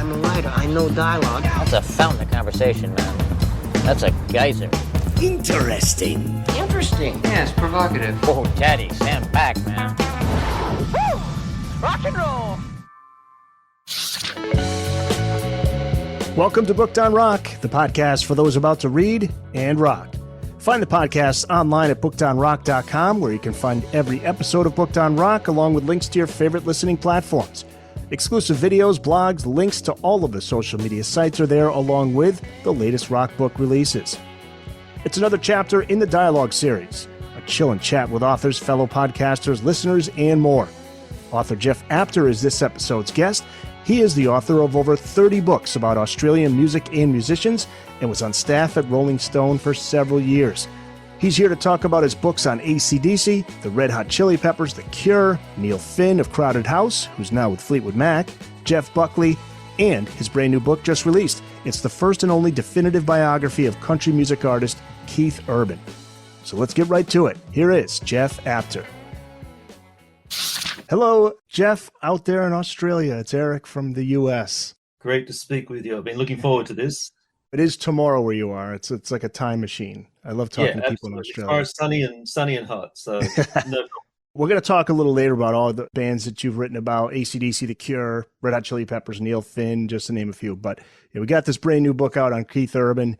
I'm a writer. I know dialogue. That's a fountain of conversation, man. That's a geyser. Interesting. Interesting. Yes, provocative. Oh, Daddy, stand back, man. Woo! Rock and roll! Welcome to Booked on Rock, the podcast for those about to read and rock. Find the podcast online at bookedonrock.com, where you can find every episode of Booked on Rock, along with links to your favorite listening platforms. Exclusive videos, blogs, links to all of the social media sites are there, along with the latest rock book releases. It's another chapter in the dialogue series, a chill and chat with authors, fellow podcasters, listeners, and more. Author Jeff Apter is this episode's guest. He is the author of over 30 books about Australian music and musicians and was on staff at Rolling Stone for several years. He's here to talk about his books on AC/DC, the Red Hot Chili Peppers, The Cure, Neil Finn of Crowded House, who's now with Fleetwood Mac, Jeff Buckley, and his brand new book just released. It's the first and only definitive biography of country music artist Keith Urban. So let's get right to it. Here is Jeff Apter. Hello, Jeff, out there in Australia. It's Eric from the U.S. Great to speak with you. I've been looking forward to this. It is tomorrow where you are. It's like a time machine. I love talking to people in Australia. It's sunny and hot. So no. We're going to talk a little later about all the bands that you've written about: AC/DC, The Cure, Red Hot Chili Peppers, Neil Finn, just to name a few. But we got this brand new book out on Keith Urban,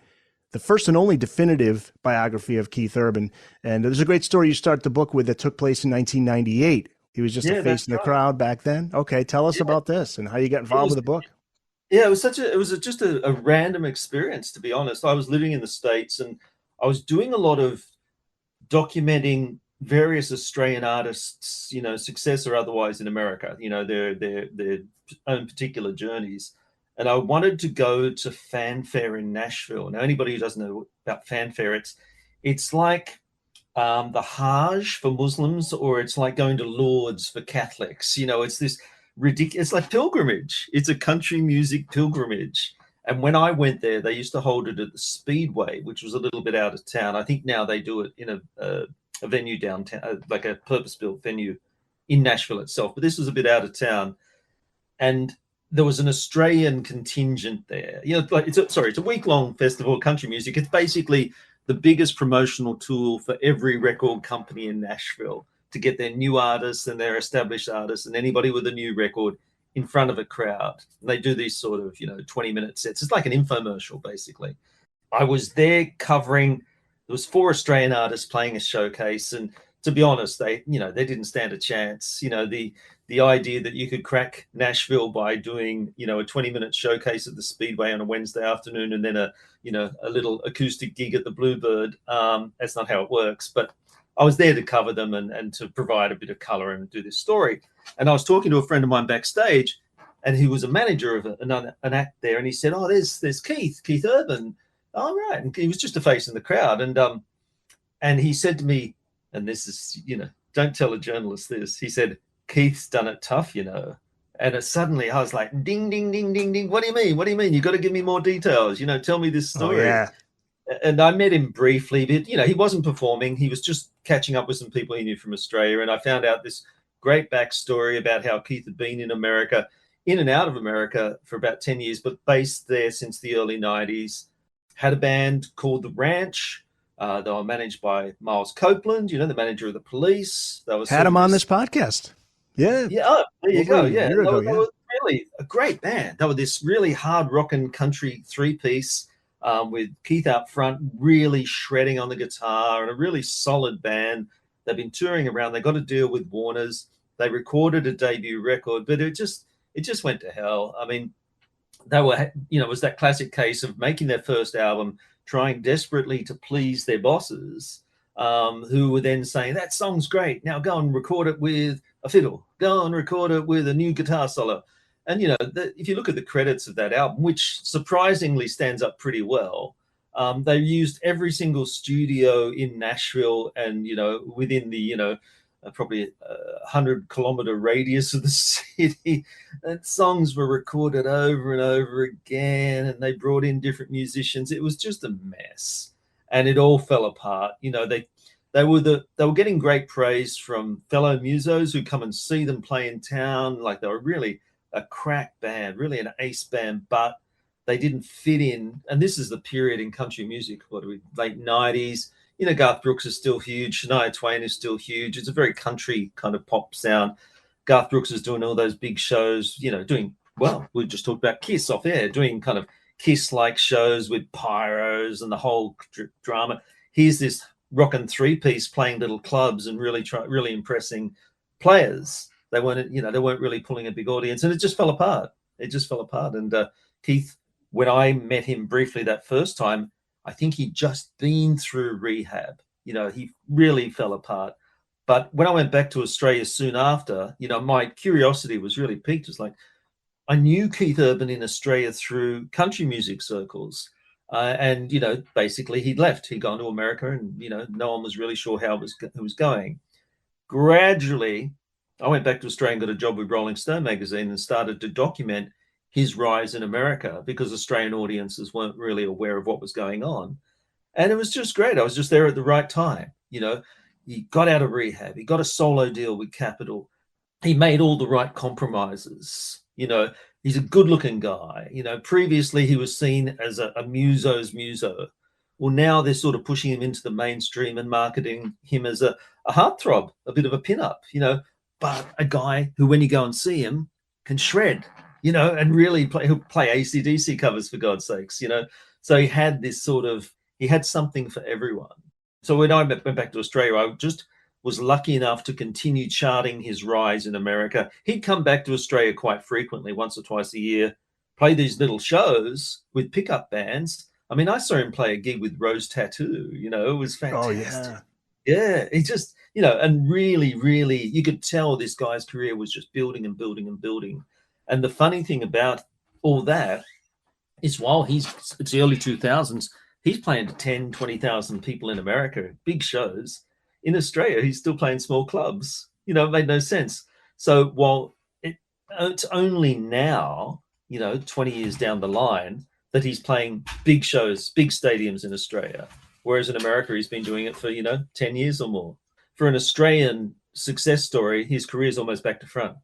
the first and only definitive biography of Keith Urban. And there's a great story you start the book with that took place in 1998. He was just a face in the crowd back then. Okay, tell us about this and how you got involved with the book. Yeah, it was just a random experience, to be honest. I was living in the States and I was doing a lot of documenting various Australian artists, success or otherwise in America, their own particular journeys. And I wanted to go to Fanfare in Nashville. Now, anybody who doesn't know about Fanfare, it's like the Hajj for Muslims, or it's like going to Lourdes for Catholics. It's this ridiculous, it's like pilgrimage. It's a country music pilgrimage. And when I went there, they used to hold it at the Speedway, which was a little bit out of town. I think now they do it in a venue downtown, like a purpose-built venue in Nashville itself. But this was a bit out of town. And there was an Australian contingent there. It's a week-long festival, country music. It's basically the biggest promotional tool for every record company in Nashville to get their new artists and their established artists and anybody with a new record in front of a crowd. And they do these sort of, 20-minute sets. It's like an infomercial, basically. I was there covering, there was 4 Australian artists playing a showcase. And to be honest, they didn't stand a chance. The idea that you could crack Nashville by doing, a 20-minute showcase at the Speedway on a Wednesday afternoon and then a little acoustic gig at the Bluebird. That's not how it works. But I was there to cover them and to provide a bit of color and do this story. And I was talking to a friend of mine backstage, and he was a manager of an act there. And he said, "Oh, there's Keith Urban." All right. And he was just a face in the crowd. And he said to me, and this is, don't tell a journalist this. He said, "Keith's done it tough, And suddenly I was like, ding, ding, ding, ding, ding. What do you mean? What do you mean? You got to give me more details. Tell me this story." Oh, yeah. And I met him briefly, but, he wasn't performing. He was just catching up with some people he knew from Australia. And I found out this great backstory about how Keith had been in America, in and out of America for about 10 years, but based there since the early 90s. Had a band called The Ranch. They were managed by Miles Copeland, the manager of the Police. Had him on this podcast. Yeah. Yeah. Oh, there you go. Yeah. They were really a great band. They were this really hard rockin' country 3-piece with Keith up front, really shredding on the guitar, and a really solid band. They've been touring around. They got a deal with Warner's. They recorded a debut record, but it just went to hell. I mean, they were, it was that classic case of making their first album, trying desperately to please their bosses, who were then saying, "That song's great. Now go and record it with a fiddle. Go and record it with a new guitar solo." And, if you look at the credits of that album, which surprisingly stands up pretty well, they used every single studio in Nashville and, within the, probably 100-kilometer radius of the city. And songs were recorded over and over again, and they brought in different musicians. It was just a mess, and it all fell apart. They were getting great praise from fellow musos who come and see them play in town. Like, they were really a crack band, really an ace band, but they didn't fit in. And this is the period in country music, what are we, late 90s. You know, Garth Brooks is still huge. Shania Twain is still huge. It's a very country kind of pop sound. Garth Brooks is doing all those big shows, you know, doing, well, we just talked about Kiss off air, doing kind of Kiss-like shows with pyros and the whole drama. Here's this rockin' three-piece playing little clubs and really impressing players. They weren't really pulling a big audience, and it just fell apart. And Keith, when I met him briefly that first time, I think he'd just been through rehab. You know, he really fell apart. But when I went back to Australia soon after, you know, my curiosity was really piqued. It's like, I knew Keith Urban in Australia through country music circles. And, you know, basically he'd left. He'd gone to America and, you know, no one was really sure how it was going. Gradually, I went back to Australia and got a job with Rolling Stone magazine and started to document his rise in America because Australian audiences weren't really aware of what was going on. And it was just great. I was just there at the right time. You know, he got out of rehab. He got a solo deal with Capitol. He made all the right compromises. You know, he's a good-looking guy. You know, previously he was seen as a muso's muso. Well, now they're sort of pushing him into the mainstream and marketing him as a heartthrob, a bit of a pin-up, you know, but a guy who, when you go and see him, can shred, you know, and really he'll play AC/DC covers, for God's sakes, you know. So he had something for everyone. So when I went back to Australia, I just was lucky enough to continue charting his rise in America. He'd come back to Australia quite frequently, once or twice a year, play these little shows with pickup bands. I mean, I saw him play a gig with Rose Tattoo, you know, it was fantastic. Oh, yeah. Yeah, he just, you know, and really, really, you could tell this guy's career was just building and building and building. And the funny thing about all that is while it's the early 2000s, he's playing to 10, 20,000 people in America, big shows. In Australia, he's still playing small clubs. You know, it made no sense. So while it's only now, you know, 20 years down the line, that he's playing big shows, big stadiums in Australia. Whereas in America, he's been doing it for, you know, 10 years or more. For an Australian success story, his career is almost back to front.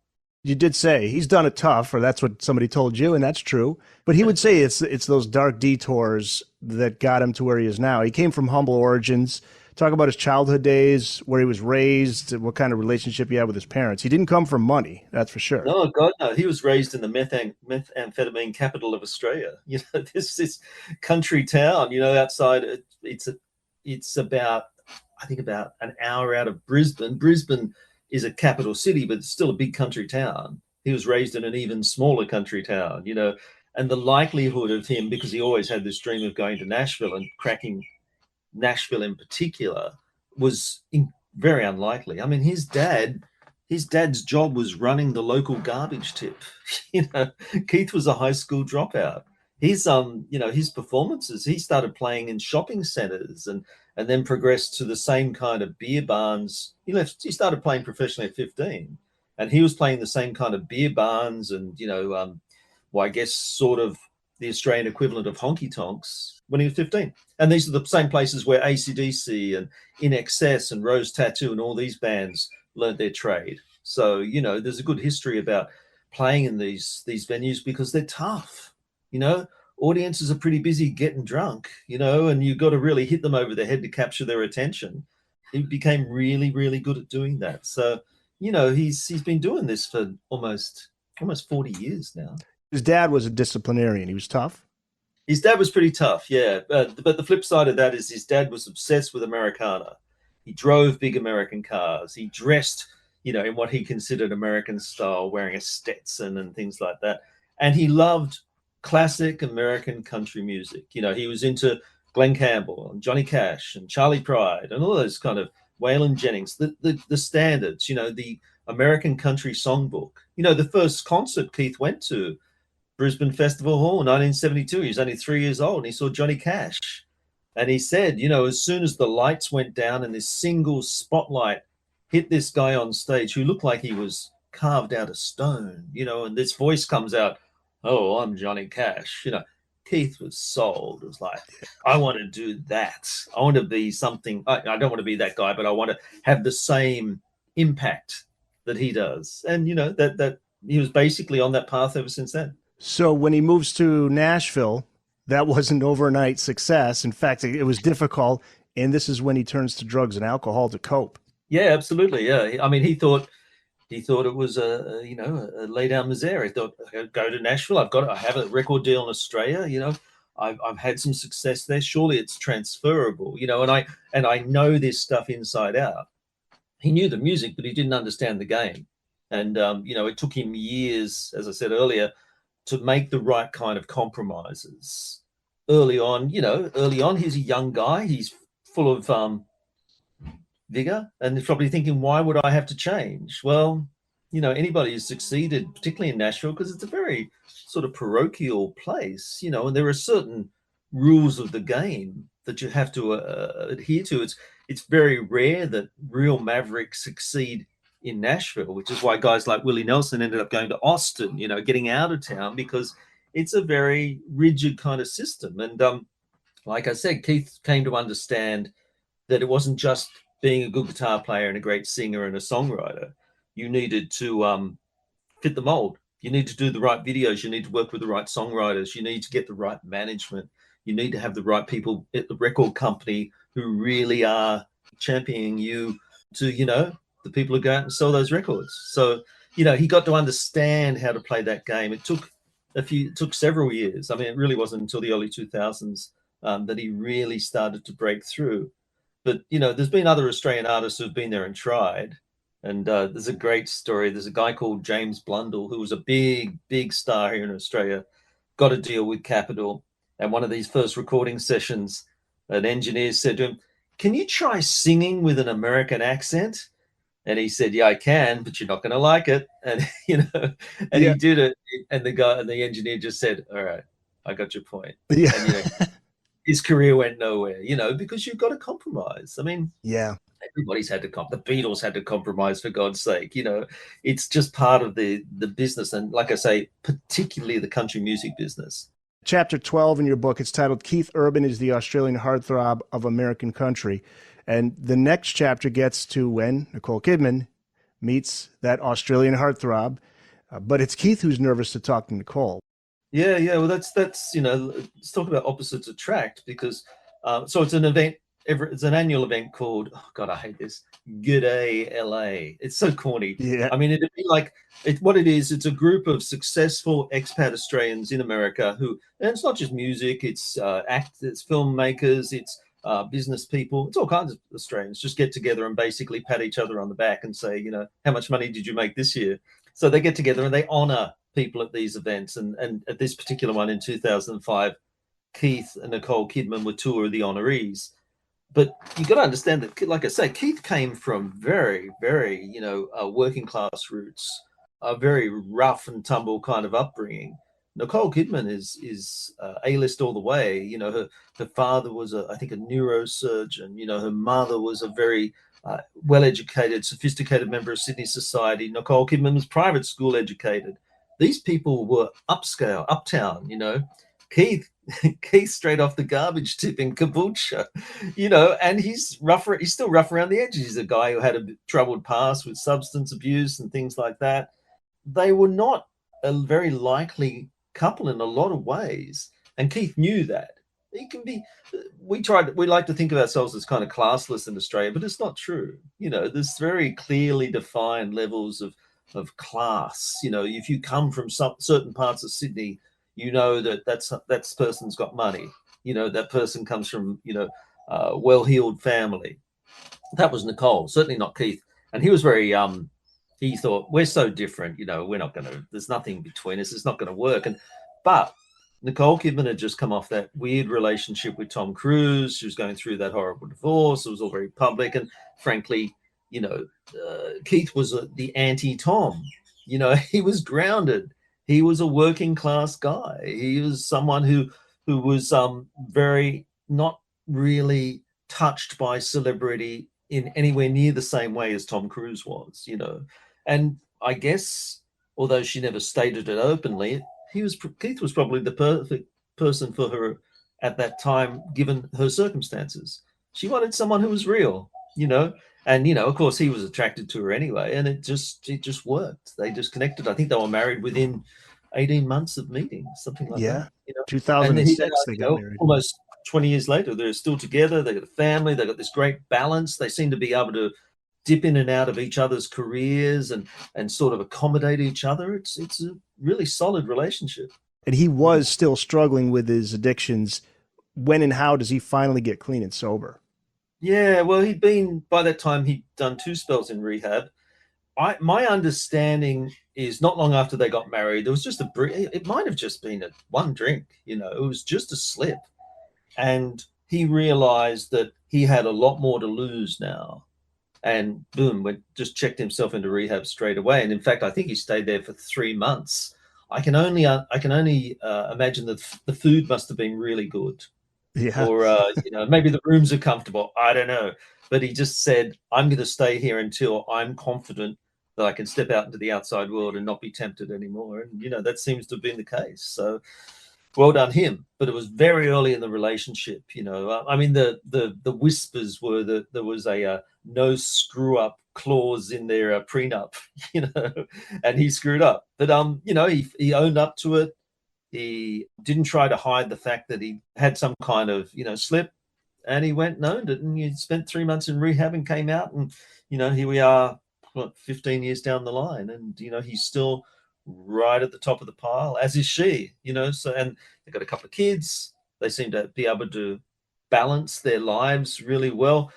You did say he's done it tough, or that's what somebody told you, and that's true. But he would say it's those dark detours that got him to where he is now. He came from humble origins. Talk about his childhood days, where he was raised, what kind of relationship he had with his parents. He didn't come from money, that's for sure. No, God, no. He was raised in the methamphetamine capital of Australia. You know, this country town, you know, outside. It's about, I think, about an hour out of Brisbane. Brisbane is a capital city, but it's still a big country town. He was raised in an even smaller country town, you know, and the likelihood of him, because he always had this dream of going to Nashville and cracking Nashville in particular, was very unlikely. I mean, his dad's job was running the local garbage tip. You know, Keith was a high school dropout. His performances, he started playing in shopping centers and then progressed to the same kind of beer barns. He started playing professionally at 15, and he was playing the same kind of beer barns and, you know, I guess sort of the Australian equivalent of honky tonks when he was 15. And these are the same places where AC/DC and In Excess and Rose Tattoo and all these bands learned their trade. So, you know, there's a good history about playing in these venues because they're tough. You know, audiences are pretty busy getting drunk, you know, and you've got to really hit them over the head to capture their attention. He became really, really good at doing that. So, you know, he's been doing this for almost 40 years now. His dad was a disciplinarian. He was tough. His dad was pretty tough, yeah. But the flip side of that is his dad was obsessed with Americana. He drove big American cars. He dressed, you know, in what he considered American style, wearing a Stetson and things like that. And he loved classic American country music. You know, he was into Glenn Campbell and Johnny Cash and Charlie Pride and all those kind of Waylon Jennings, the standards, you know, the American Country Songbook. You know, the first concert Keith went to, Brisbane Festival Hall, 1972. He was only 3 years old, and he saw Johnny Cash. And he said, you know, as soon as the lights went down and this single spotlight hit this guy on stage who looked like he was carved out of stone, you know, and this voice comes out, "Oh, I'm Johnny Cash." You know, Keith was sold. It was like, I want to do that. I want to be something. I don't want to be that guy, but I want to have the same impact that he does. And, you know, that he was basically on that path ever since then. So when he moves to Nashville, that wasn't overnight success. In fact, it was difficult. And this is when he turns to drugs and alcohol to cope. Yeah, absolutely. Yeah. I mean, he thought it was a lay down misere. He thought, okay, go to Nashville. I have a record deal in Australia. I've had some success there. Surely it's transferable. And I know this stuff inside out. He knew the music, but he didn't understand the game. And it took him years, as I said earlier, to make the right kind of compromises. Early on, he's a young guy. He's full of vigor, and he's probably thinking, why would I have to change? Well, anybody who's succeeded, particularly in Nashville, because it's a very sort of parochial place, and there are certain rules of the game that you have to adhere to. It's very rare that real mavericks succeed in Nashville, which is why guys like Willie Nelson ended up going to Austin, getting out of town, because it's a very rigid kind of system. And like I said, Keith came to understand that it wasn't just being a good guitar player and a great singer and a songwriter. You needed to fit the mold. You need to do the right videos. You need to work with the right songwriters. You need to get the right management. You need to have the right people at the record company who really are championing you to, the people who go out and sell those records. So, he got to understand how to play that game. It took several years. I mean, it really wasn't until the early 2000s that he really started to break through. But, there's been other Australian artists who've been there and tried. And there's a great story. There's a guy called James Blundell, who was a big, big star here in Australia, got a deal with Capitol. And one of these first recording sessions, an engineer said to him, "Can you try singing with an American accent?" And he said, "Yeah, I can, but you're not going to like it." And, He did it. And the engineer just said, "All right, I got your point." Yeah. And, his career went nowhere, because you've got to compromise. I mean, yeah, everybody's had to the Beatles had to compromise, for God's sake. It's just part of the business. And like I say, particularly the country music business. Chapter 12 in your book, it's titled Keith Urban is the Australian Heartthrob of American Country. And the next chapter gets to when Nicole Kidman meets that Australian heartthrob. But it's Keith who's nervous to talk to Nicole. Yeah. Well, that's let's talk about opposites attract, because so it's an event. It's an annual event called, oh God, I hate this, G'day LA. It's so corny. Yeah. I mean, it'd be like, what it is, it's a group of successful expat Australians in America and it's not just music, it's actors, it's filmmakers, it's business people, it's all kinds of Australians just get together and basically pat each other on the back and say, how much money did you make this year? So they get together and they honor people at these events. And at this particular one in 2005, Keith and Nicole Kidman were two of the honorees. But you got to understand that, like I say, Keith came from very, very, working class roots, a very rough and tumble kind of upbringing. Nicole Kidman is A-list all the way. Her father was, I think, a neurosurgeon. Her mother was a very well-educated, sophisticated member of Sydney society. Nicole Kidman was private school educated. These people were upscale, uptown, Keith straight off the garbage tip in Caboolture, and he's rougher. He's still rough around the edges. He's a guy who had a troubled past with substance abuse and things like that. They were not a very likely couple in a lot of ways, and Keith knew that. He can be. We like to think of ourselves as kind of classless in Australia, but it's not true. There's very clearly defined levels of class. If you come from some certain parts of Sydney, that person's got money. That person comes from a well-heeled family. That was Nicole, certainly not Keith. And he was very he thought, we're so different, we're not going to, there's nothing between us, it's not going to work. But Nicole Kidman had just come off that weird relationship with Tom Cruise. She was going through that horrible divorce. It was all very public, and frankly, Keith was the anti-Tom. He was grounded. He was a working class guy. He was someone who was very not really touched by celebrity in anywhere near the same way as Tom Cruise was, And I guess, although she never stated it openly, Keith was probably the perfect person for her at that time, given her circumstances. She wanted someone who was real. And of course he was attracted to her anyway, and it just worked. They just connected. I think they were married within 18 months of meeting, something like Yeah. that. And then 2006 they got married. almost 20 years later, they're still together. They got a family. They got this great balance. They seem to be able to dip in and out of each other's careers and sort of accommodate each other. It's a really solid relationship. And he was still struggling with his addictions. When and how does he finally get clean and sober? Yeah, well, by that time, he'd done 2 spells in rehab. My understanding is not long after they got married, there was just it might have just been one drink, it was just a slip. And he realized that he had a lot more to lose now. And boom, just checked himself into rehab straight away. And in fact, I think he stayed there for 3 months. I can only imagine that the food must have been really good. Yeah. Or maybe the rooms are comfortable. I don't know. But he just said, I'm going to stay here until I'm confident that I can step out into the outside world and not be tempted anymore. And that seems to have been the case. So well done him. But it was very early in the relationship. I mean, the whispers were that there was a no screw up clause in their prenup. And he screwed up. But he owned up to it. He didn't try to hide the fact that he had some kind of, slip, and he went and owned it. And he spent 3 months in rehab and came out. And, here we are, 15 years down the line. And, he's still right at the top of the pile, as is she, So, and they've got a couple of kids. They seem to be able to balance their lives really well.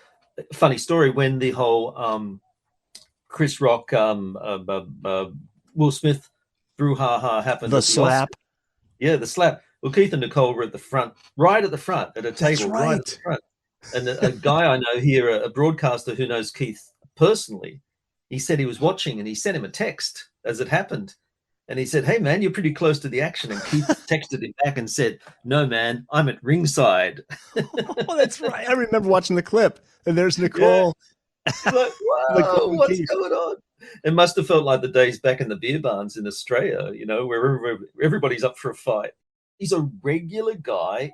Funny story, when the whole Chris Rock, Will Smith brouhaha happened. The slap. Yeah, the slap. Well, Keith and Nicole were at the front, right at the front, at a table, right at the front. And a guy I know here, a broadcaster who knows Keith personally, he said he was watching and he sent him a text as it happened. And he said, "Hey, man, you're pretty close to the action." And Keith texted him back and said, "No, man, I'm at ringside." Oh, that's right. I remember watching the clip. And there's Nicole. Yeah. Like, wow, what's going on? It must have felt like the days back in the beer barns in Australia, where everybody's up for a fight. He's a regular guy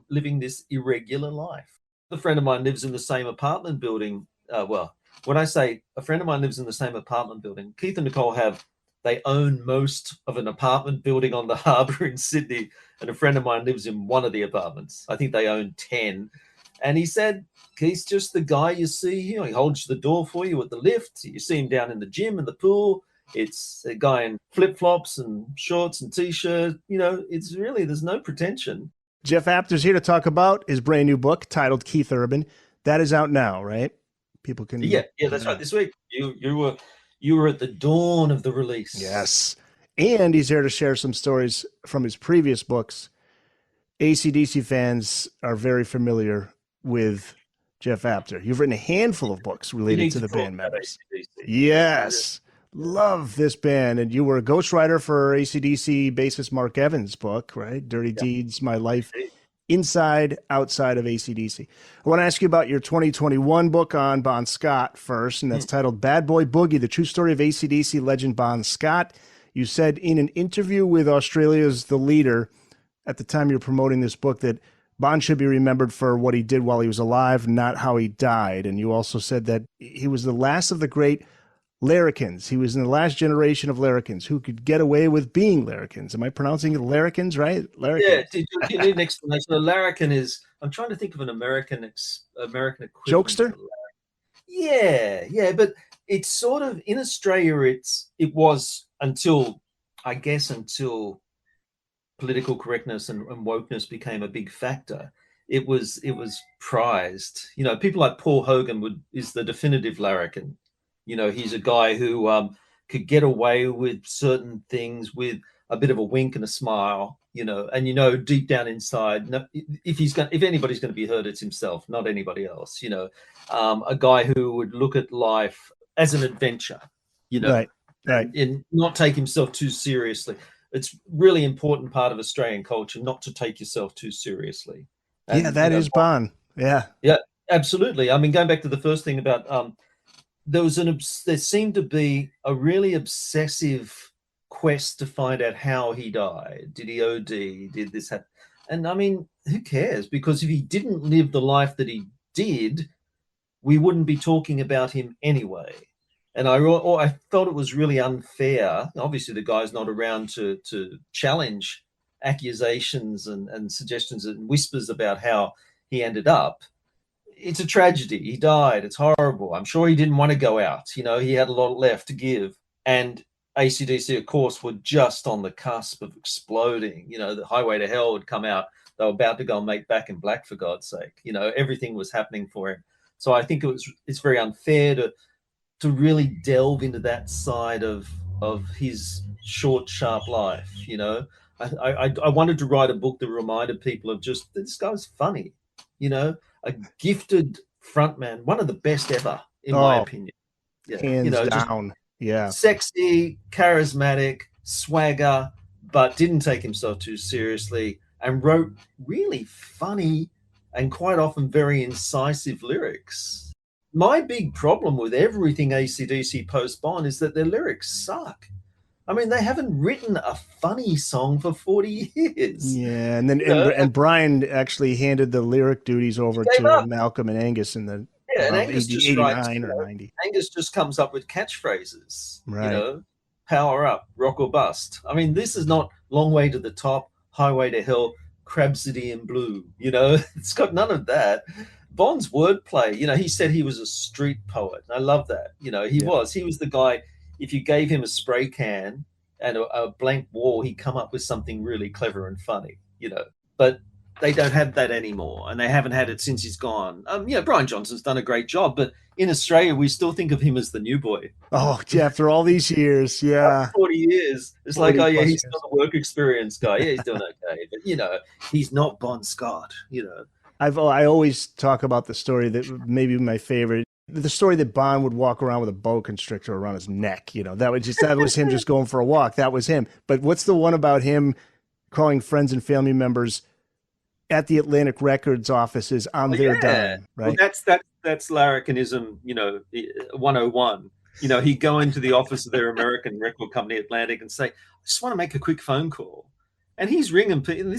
living this irregular life. A friend of mine lives in the same apartment building. When I say a friend of mine lives in the same apartment building, Keith and Nicole they own most of an apartment building on the harbour in Sydney, and a friend of mine lives in one of the apartments. I think they own 10. And he said, Keith's just the guy you see here. He holds the door for you at the lift. You see him down in the gym and the pool. It's a guy in flip-flops and shorts and T-shirt. It's really, there's no pretension. Jeff Apter's here to talk about his brand new book titled Keith Urban. That is out now, right? People can... Yeah, that's right. This week, you were at the dawn of the release. Yes. And he's here to share some stories from his previous books. AC/DC fans are very familiar with Jeff Apter. You've written a handful of books related to the band members. Yes. Love this band. And you were a ghostwriter for AC/DC bassist Mark Evans' book, right? Dirty Deeds, My Life, Inside, Outside of AC/DC. I want to ask you about your 2021 book on Bon Scott first, and that's titled Bad Boy Boogie, The True Story of AC/DC Legend Bon Scott. You said in an interview with Australia's The Leader at the time you were promoting this book that Bon should be remembered for what he did while he was alive, not how he died. And you also said that he was the last of the great larrikins. He was in the last generation of larrikins who could get away with being larrikins. Am I pronouncing it larrikins, right? Larrikins. Yeah, do you need an explanation? A larrikin is, I'm trying to think of an American equivalent. Jokester? Yeah, but it's sort of, in Australia, it was until political correctness and wokeness became a big factor. It was prized. People like Paul Hogan is the definitive larrikin. He's a guy who could get away with certain things with a bit of a wink and a smile, and deep down inside, if anybody's going to be hurt, it's himself, not anybody else. A guy who would look at life as an adventure, Right. and not take himself too seriously. It's really important part of Australian culture not to take yourself too seriously. And, that is Bon. Yeah. Yeah, absolutely. I mean, going back to the first thing about there seemed to be a really obsessive quest to find out how he died. Did he OD? Did this happen? And I mean, who cares? Because if he didn't live the life that he did, we wouldn't be talking about him anyway. And I felt it was really unfair. Obviously, the guy's not around to challenge accusations and suggestions and whispers about how he ended up. It's a tragedy. He died. It's horrible. I'm sure he didn't want to go out. You know, he had a lot left to give. And AC/DC, of course, were just on the cusp of exploding. You know, the Highway to Hell had come out. They were about to go and make Back in Black, for God's sake. You know, everything was happening for him. So I think it's very unfair to really delve into that side of his short, sharp life. You know, I wanted to write a book that reminded people of just this guy's funny. You know, a gifted frontman, one of the best ever, in my opinion. Yeah, hands down. Yeah, sexy, charismatic, swagger, but didn't take himself too seriously, and wrote really funny and quite often very incisive lyrics. My big problem with everything AC/DC post-Bond is that their lyrics suck. I mean, they haven't written a funny song for 40 years. Yeah, and then and Brian actually handed the lyric duties over to Malcolm and Angus in the and Angus 89 or 90. Angus just comes up with catchphrases, right. You know, power up, rock or bust. I mean, this is not Long Way to the Top, Highway to Hell, Crabsity in Blue. You know, it's got none of that. Bond's wordplay, you know, he said he was a street poet. I love that. You know, he was the guy. If you gave him a spray can and a blank wall, he'd come up with something really clever and funny, you know. But they don't have that anymore, and they haven't had it since he's gone. You know, Brian Johnson's done a great job, but in Australia, we still think of him as the new boy. Oh, after all these years, yeah. 40 years. It's like, oh, yeah, he's still a work experience guy. Yeah, he's doing okay. But, you know, he's not Bon Scott, you know. I always talk about the story that maybe my favorite, the story that Bond would walk around with a boa constrictor around his neck. You know, that was him just going for a walk. That was him. But what's the one about him calling friends and family members at the Atlantic Records offices on their dime? Right. Well, that's larrikinism, you know, 101. You know, he'd go into the office of their American record company, Atlantic, and say, I just want to make a quick phone call. And he's ringing people.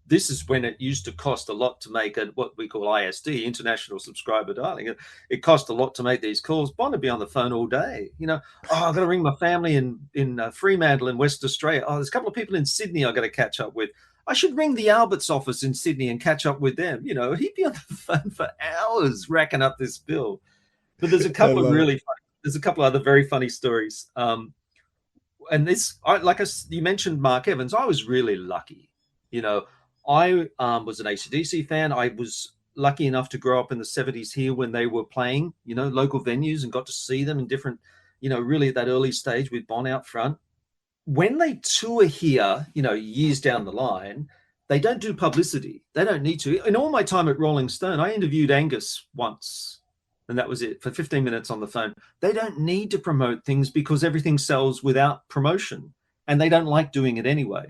This is when it used to cost a lot to make what we call ISD, International Subscriber Dialing. It cost a lot to make these calls. Bond would be on the phone all day. You know, I've got to ring my family in Fremantle in West Australia. There's a couple of people in Sydney I've got to catch up with. I should ring the Albert's office in Sydney and catch up with them. You know, he'd be on the phone for hours racking up this bill. But there's a couple of there's a couple of other very funny stories. And this, you mentioned Mark Evans. I was really lucky. You know, I was an AC/DC fan. I was lucky enough to grow up in the 70s here when they were playing, you know, local venues, and got to see them in different, you know, really at that early stage with Bon out front. When they tour here, you know, years down the line, they don't do publicity. They don't need to. In all my time at Rolling Stone, I interviewed Angus once, and that was it, for 15 minutes on the phone. They don't need to promote things because everything sells without promotion, and they don't like doing it anyway.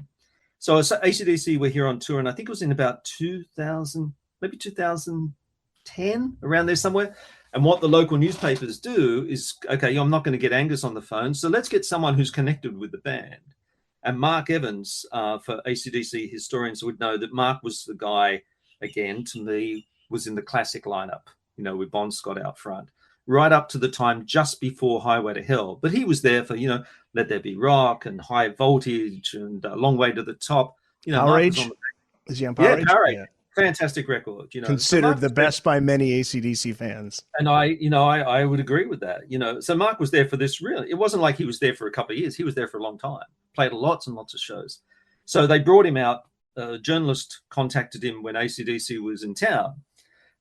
So AC/DC were here on tour, and I think it was in about 2000, maybe 2010, around there somewhere. And what the local newspapers do is, okay, I'm not going to get Angus on the phone, so let's get someone who's connected with the band. And Mark Evans, for AC/DC historians would know that Mark was the guy, again, to me, was in the classic lineup, you know, with Bon Scott out front, right up to the time just before Highway to Hell. But he was there for, you know, Let There Be Rock and High Voltage and Long Way to the Top. You know, Power Age? Is he on Power Age? Power Age. Yeah. Fantastic record, you know. Considered the best by many AC/DC fans. And I would agree with that, you know. So Mark was there for this really. It wasn't like he was there for a couple of years. He was there for a long time, played lots and lots of shows. So they brought him out. A journalist contacted him when AC/DC was in town.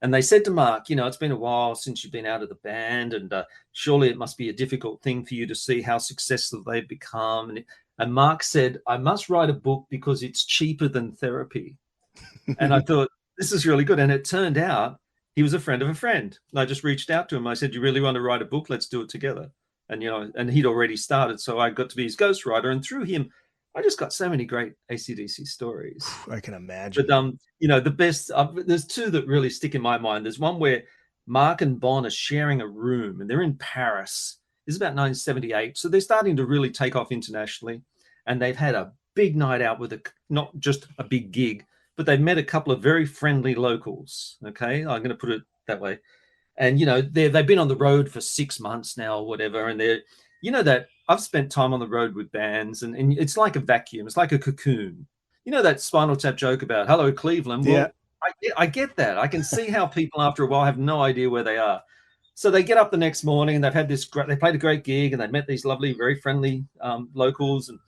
And they said to Mark, you know, it's been a while since you've been out of the band, and surely it must be a difficult thing for you to see how successful they've become. And Mark said, I must write a book because it's cheaper than therapy. And I thought, this is really good. And it turned out he was a friend of a friend. And I just reached out to him. I said, you really want to write a book? Let's do it together. And, you know, and he'd already started. So I got to be his ghostwriter. And through him, I just got so many great AC/DC stories. I can imagine. But, you know, the best, there's two that really stick in my mind. There's one where Mark and Bon are sharing a room, and they're in Paris. This is about 1978. So they're starting to really take off internationally. And they've had a big night out with not just a big gig, but they've met a couple of very friendly locals. Okay. I'm going to put it that way. And, they've been on the road for 6 months now or whatever. And that I've spent time on the road with bands and it's like a vacuum. It's like a cocoon. That Spinal Tap joke about hello, Cleveland. Well, I get that. I can see how people after a while have no idea where they are. So they get up the next morning and they've had they played a great gig and they met these lovely, very friendly locals. And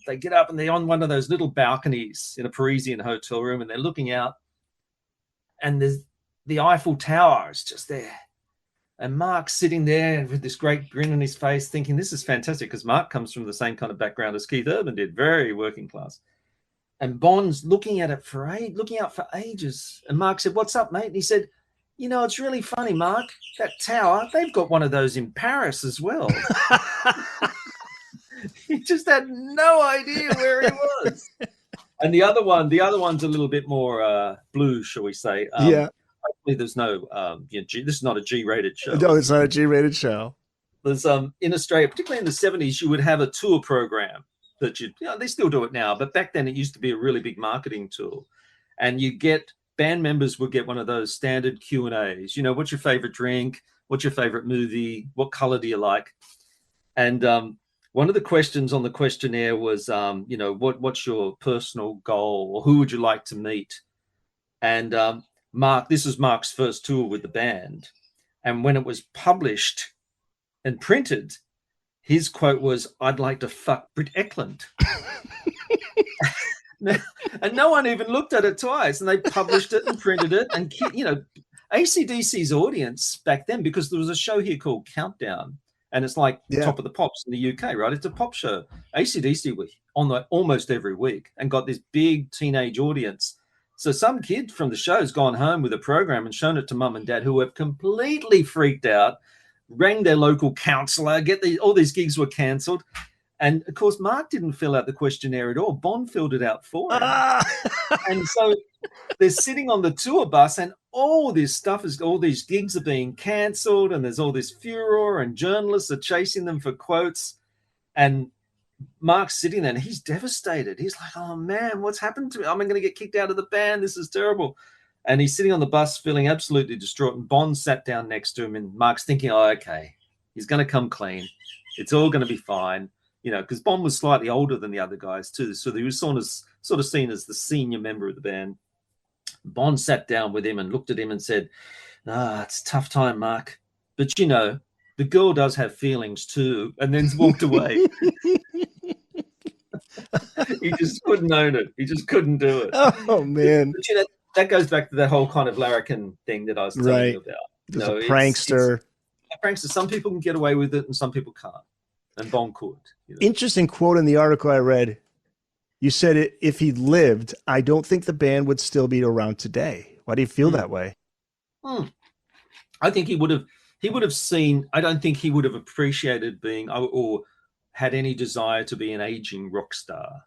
they get up and they're on one of those little balconies in a Parisian hotel room and they're looking out and there's the Eiffel Tower is just there. And Mark's sitting there with this great grin on his face thinking, this is fantastic, because Mark comes from the same kind of background as Keith Urban did, very working class. And Bond's looking out for ages. And Mark said, what's up, mate? And he said, it's really funny, Mark, that tower, they've got one of those in Paris as well. He just had no idea where he was. And the other one's a little bit more blue, shall we say. Hopefully there's no, this is not a G-rated show. No, it's not a G-rated show. There's in Australia, particularly in the 70s, you would have a tour program that they still do it now, but back then it used to be a really big marketing tool. And band members would get one of those standard Q&As. What's your favorite drink? What's your favorite movie? What color do you like? And one of the questions on the questionnaire was, what's your personal goal, or who would you like to meet? And this was Mark's first tour with the band. And when it was published and printed, his quote was, "I'd like to fuck Britt Eklund." And no one even looked at it twice. And they published it and printed it. And, AC/DC's audience back then, because there was a show here called Countdown, and it's like Top of the Pops in the UK, right? It's a pop show. AC/DC were on almost every week and got this big teenage audience. So some kid from the show's gone home with a program and shown it to mum and dad, who have completely freaked out, rang their local counsellor, all these gigs were cancelled. And, of course, Mark didn't fill out the questionnaire at all. Bond filled it out for him. And so they're sitting on the tour bus and all these gigs are being cancelled and there's all this furor and journalists are chasing them for quotes. And Mark's sitting there and he's devastated. He's like, oh, man, what's happened to me? I'm going to get kicked out of the band. This is terrible. And he's sitting on the bus feeling absolutely distraught. And Bond sat down next to him and Mark's thinking, oh, okay, he's going to come clean. It's all going to be fine. Because Bond was slightly older than the other guys too. So he was sort of seen as the senior member of the band. Bond sat down with him and looked at him and said, it's a tough time, Mark. But, the girl does have feelings too. And then walked away. He just couldn't own it. He just couldn't do it. Oh, man. But, that goes back to that whole kind of larrikin thing that I was telling you about. He's a prankster. It's a prankster. Some people can get away with it and some people can't. And Bond could. Interesting quote in the article I read. You said, if he lived, I don't think the band would still be around today. Why do you feel that way? I think he would have seen, I don't think he would have appreciated being or had any desire to be an aging rock star.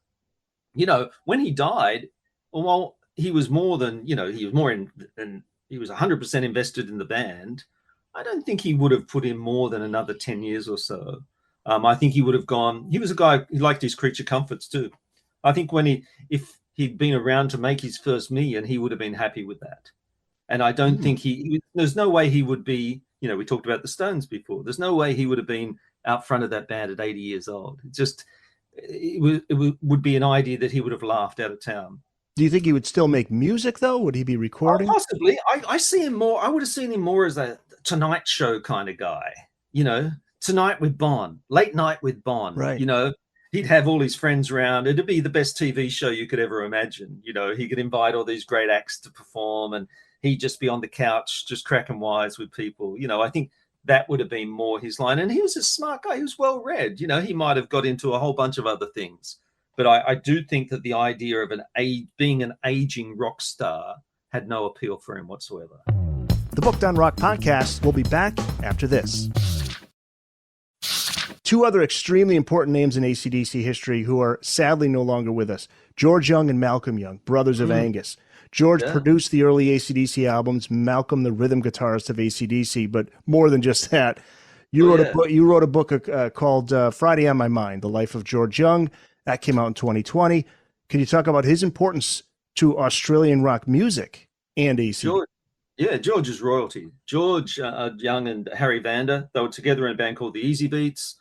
When he died, well, he was more than, he was more he was 100% invested in the band. I don't think he would have put in more than another 10 years or so. I think he would have gone. He was a guy who liked his creature comforts too. I think if he'd been around to make his first million, he would have been happy with that. And I don't think there's no way he would be, we talked about the Stones before. There's no way he would have been out front of that band at 80 years old. It would be an idea that he would have laughed out of town. Do you think he would still make music though? Would he be recording? Possibly. I see him more. I would have seen him more as a Tonight Show kind of guy, Tonight with Bond, late night with Bond, right. He'd have all his friends around. It'd be the best TV show you could ever imagine. He could invite all these great acts to perform and he'd just be on the couch, just cracking wise with people. I think that would have been more his line. And he was a smart guy. He was well read. He might have got into a whole bunch of other things. But I do think that the idea of being an aging rock star had no appeal for him whatsoever. The Booked on Rock podcast will be back after this. Two other extremely important names in AC/DC history who are sadly no longer with us. George Young and Malcolm Young, brothers of Angus. George produced the early AC/DC albums, Malcolm the rhythm guitarist of AC/DC, but more than just that. You wrote a book called Friday on My Mind, The Life of George Young. That came out in 2020. Can you talk about his importance to Australian rock music and AC/DC? Yeah, George is royalty. George Young and Harry Vander, they were together in a band called the Easy Beats.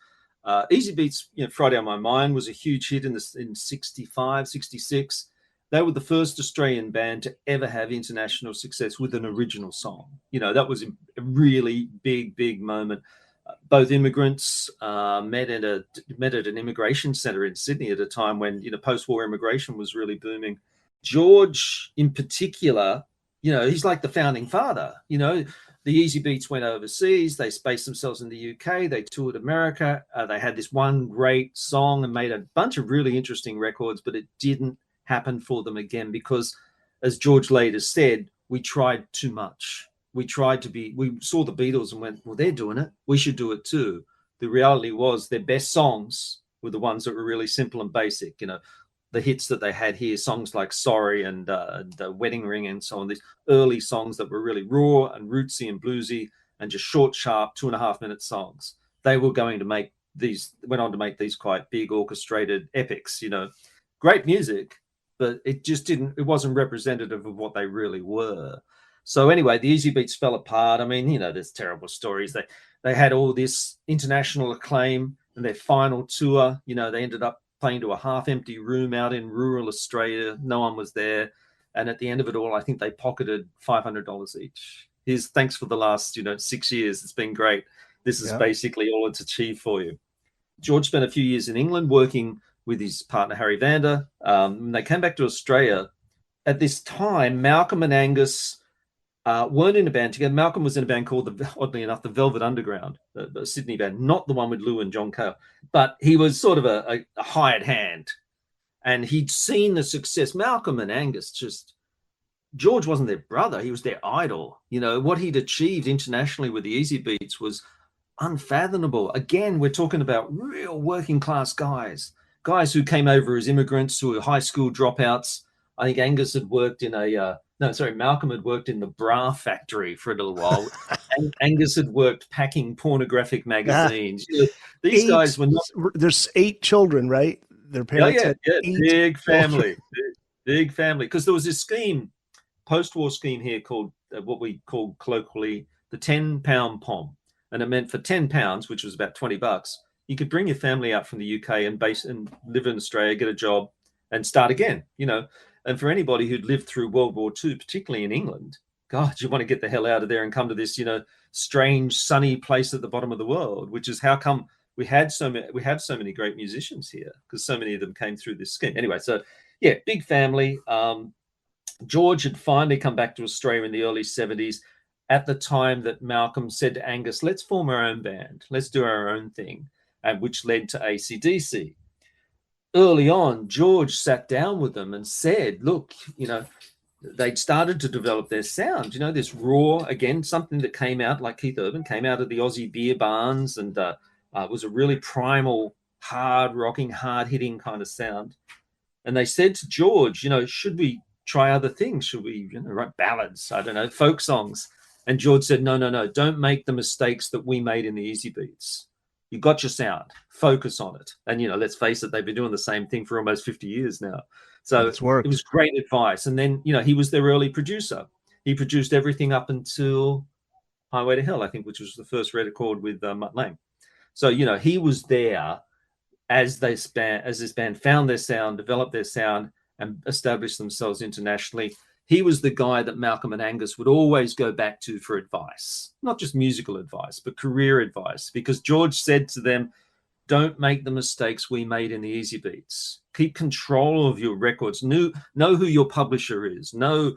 Easy Beats, Friday on My Mind was a huge hit in 65, 66. They were the first Australian band to ever have international success with an original song. That was a really big moment. Both immigrants met at an immigration centre in Sydney at a time when post-war immigration was really booming. George, in particular, he's like the founding father. The Easy Beats went overseas. They spaced themselves in the UK. They toured America. They had this one great song and made a bunch of really interesting records, but it didn't happen for them again because, as George later said, we tried too much. We saw the Beatles and went, well, they're doing it. We should do it too. The reality was their best songs were the ones that were really simple and basic. The hits that they had here, songs like Sorry and the Wedding Ring and so on, these early songs that were really raw and rootsy and bluesy and just short, sharp, 2.5-minute songs. They went on to make these quite big orchestrated epics, great music, but it wasn't representative of what they really were. So anyway, the Easy Beats fell apart. I mean, there's terrible stories. They had all this international acclaim and their final tour, they ended up playing to a half-empty room out in rural Australia. No one was there. And at the end of it all, I think they pocketed $500 each. Thanks for the last, 6 years. It's been great. This is basically all it's achieved for you. George spent a few years in England working with his partner, Harry Vander. They came back to Australia. At this time, Malcolm and Angus weren't in a band together. Malcolm was in a band called, oddly enough, the Velvet Underground, the Sydney band, not the one with Lou and John Cale. But he was sort of a hired hand. And he'd seen the success. Malcolm and Angus George wasn't their brother. He was their idol. What he'd achieved internationally with the Easy Beats was unfathomable. Again, we're talking about real working class guys who came over as immigrants, who were high school dropouts. I think Malcolm had worked in the bra factory for a little while. And Angus had worked packing pornographic magazines. These guys were not. There's 8 children, right? Their parents had 8 big family, big family. Because there was this scheme, post-war scheme here called what we call colloquially the 10-pound pom, and it meant for £10, which was about $20, you could bring your family out from the UK and live in Australia, get a job, and start again. And for anybody who'd lived through World War II, particularly in England, God, you want to get the hell out of there and come to this, strange, sunny place at the bottom of the world, which is how come we have so many great musicians here, because so many of them came through this scheme. Anyway, so yeah, big family. George had finally come back to Australia in the early 70s at the time that Malcolm said to Angus, let's form our own band. Let's do our own thing, and which led to AC/DC. Early on, George sat down with them and said, look, they'd started to develop their sound, this raw, again, something that came out, like Keith Urban, came out of the Aussie beer barns and was a really primal, hard-rocking, hard-hitting kind of sound. And they said to George, should we try other things? Should we write ballads? I don't know, folk songs. And George said, no, don't make the mistakes that we made in the Easy Beats. You got your sound, focus on it. And, let's face it, they've been doing the same thing for almost 50 years now. So it was great advice. And then, he was their early producer. He produced everything up until Highway to Hell, I think, which was the first record with Mutt Lange. So, he was there as this band found their sound, developed their sound, and established themselves internationally. He was the guy that Malcolm and Angus would always go back to for advice, not just musical advice, but career advice, because George said to them, don't make the mistakes we made in the Easy Beats. Keep control of your records. Know who your publisher is. I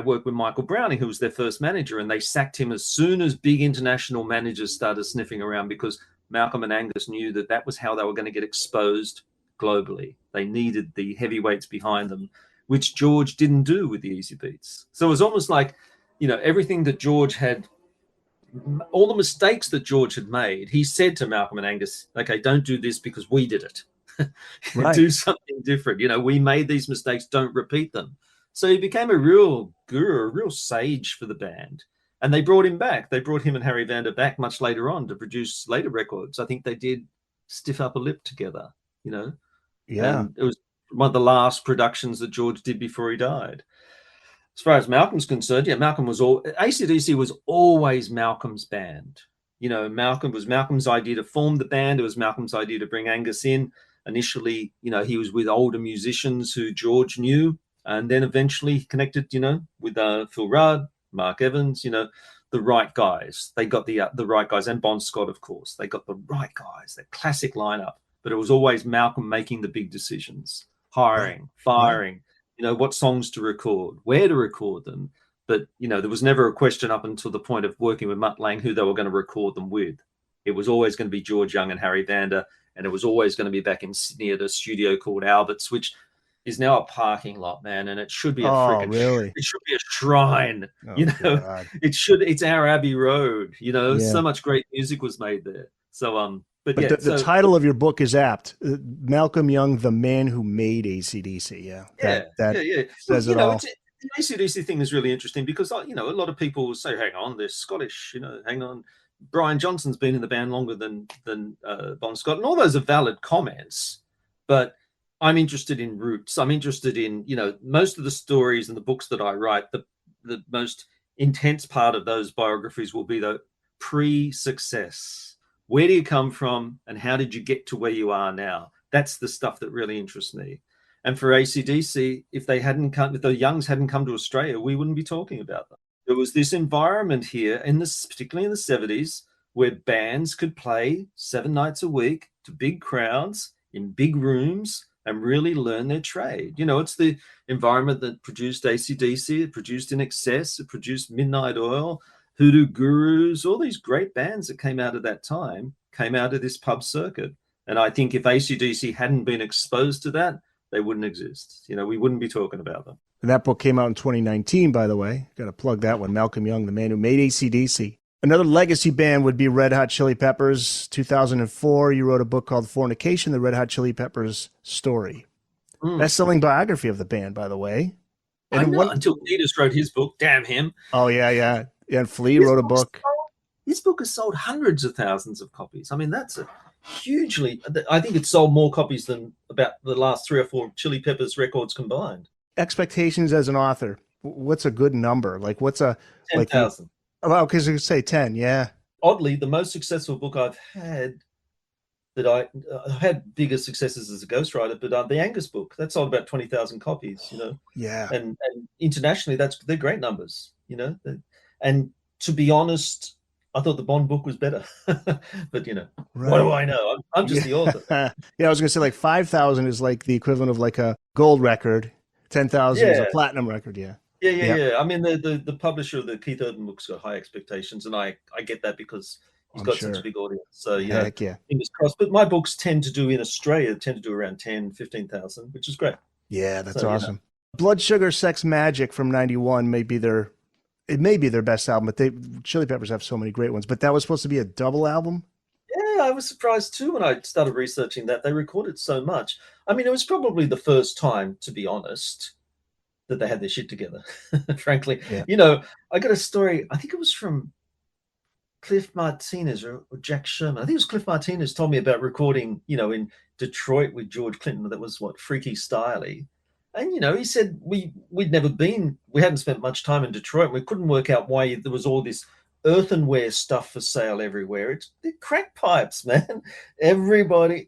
worked with Michael Browning, who was their first manager, and they sacked him as soon as big international managers started sniffing around, because Malcolm and Angus knew that was how they were going to get exposed globally. They needed the heavyweights behind them, which George didn't do with the Easy Beats. So it was almost like, everything that George had, all the mistakes that George had made, he said to Malcolm and Angus, okay, don't do this because we did it. Right. Do something different. We made these mistakes, don't repeat them. So he became a real guru, a real sage for the band. And they brought him back. They brought him and Harry Vander back much later on to produce later records. I think they did Stiff Upper Lip together, Yeah. And it was one of the last productions that George did before he died. as far as Malcolm's concerned, yeah, AC/DC was always Malcolm's band. You know, it was Malcolm's idea to form the band. It was Malcolm's idea to bring Angus in. Initially, you know, he was with older musicians who George knew, and then eventually connected, you know, with Phil Rudd, Mark Evans, you know, the right guys. They got the right guys, and Bon Scott, of course. They got the right guys, that classic lineup. But it was always Malcolm making the big decisions, hiring, firing, you know, what songs to record, where to record them. But, you know, there was never a question up until the point of working with Mutt Lange who they were going to record them with. It was always going to be George Young and Harry Vander, and it was always going to be back in Sydney at a studio called Albert's, which is now a parking lot, man, and it should be it should be a shrine. You know, God. It's our Abbey Road. You know, so much great music was made there. So but yeah, the title of your book is apt. Malcolm Young, the man who made AC/DC. That says it all. The AC/DC thing is really interesting because, you know, a lot of people will say, hang on, they're Scottish, you know, hang on. Brian Johnson's been in the band longer than Bon Scott, and all those are valid comments. But I'm interested in roots. I'm interested in, you know, most of the stories and the books that I write, the most intense part of those biographies will be the pre-success. Where do you come from and how did you get to where you are now? That's the stuff that really interests me. And for AC/DC, if the Youngs hadn't come to Australia, we wouldn't be talking about them. There was this environment here, particularly in the 70s, where bands could play 7 nights a week to big crowds in big rooms and really learn their trade. You know, it's the environment that produced AC/DC, it produced In Excess, it produced Midnight Oil, Hoodoo Gurus, all these great bands that came out of that time, came out of this pub circuit. And I think if AC/DC hadn't been exposed to that, they wouldn't exist. You know, we wouldn't be talking about them. And that book came out in 2019, by the way. Got to plug that one. Malcolm Young, the man who made AC/DC. Another legacy band would be Red Hot Chili Peppers. 2004, you wrote a book called Fornication, the Red Hot Chili Peppers story. Best-selling biography of the band, by the way. And until Cletus wrote his book. Damn him. Oh, yeah. And Flea wrote a book. His book has sold hundreds of thousands of copies. I mean, that's I think it sold more copies than about the last 3 or 4 Chili Peppers records combined. Expectations as an author. What's a good number? Like, what's a 10,000? Well, because you say 10, yeah. Oddly, the most successful book I've had I've had bigger successes as a ghostwriter, but the Angus book, that sold about 20,000 copies, you know. Yeah. And internationally, they're great numbers, you know. And to be honest, I thought the Bond book was better, but you know, what do I know? I'm just the author. Yeah, I was gonna say like 5,000 is like the equivalent of like a gold record. 10,000 is a platinum record. Yeah. I mean, the publisher of the Keith Urban book's got high expectations, and I get that because he's got such a big audience. So fingers crossed. But my books tend to do in Australia around 10, 15,000, which is great. Yeah, that's awesome. You know. Blood Sugar Sex Magic from '91 may be their best album, but Chili Peppers have so many great ones. But that was supposed to be a double album. Yeah, I was surprised too when I started researching that. They recorded so much. I mean, it was probably the first time, to be honest, that they had their shit together, frankly. Yeah. You know, I got a story, I think it was from Cliff Martinez or Jack Sherman. I think it was Cliff Martinez told me about recording, you know, in Detroit with George Clinton. That was Freaky Styley. And, you know, he said we hadn't spent much time in Detroit. We couldn't work out why there was all this earthenware stuff for sale everywhere. They're crack pipes, man.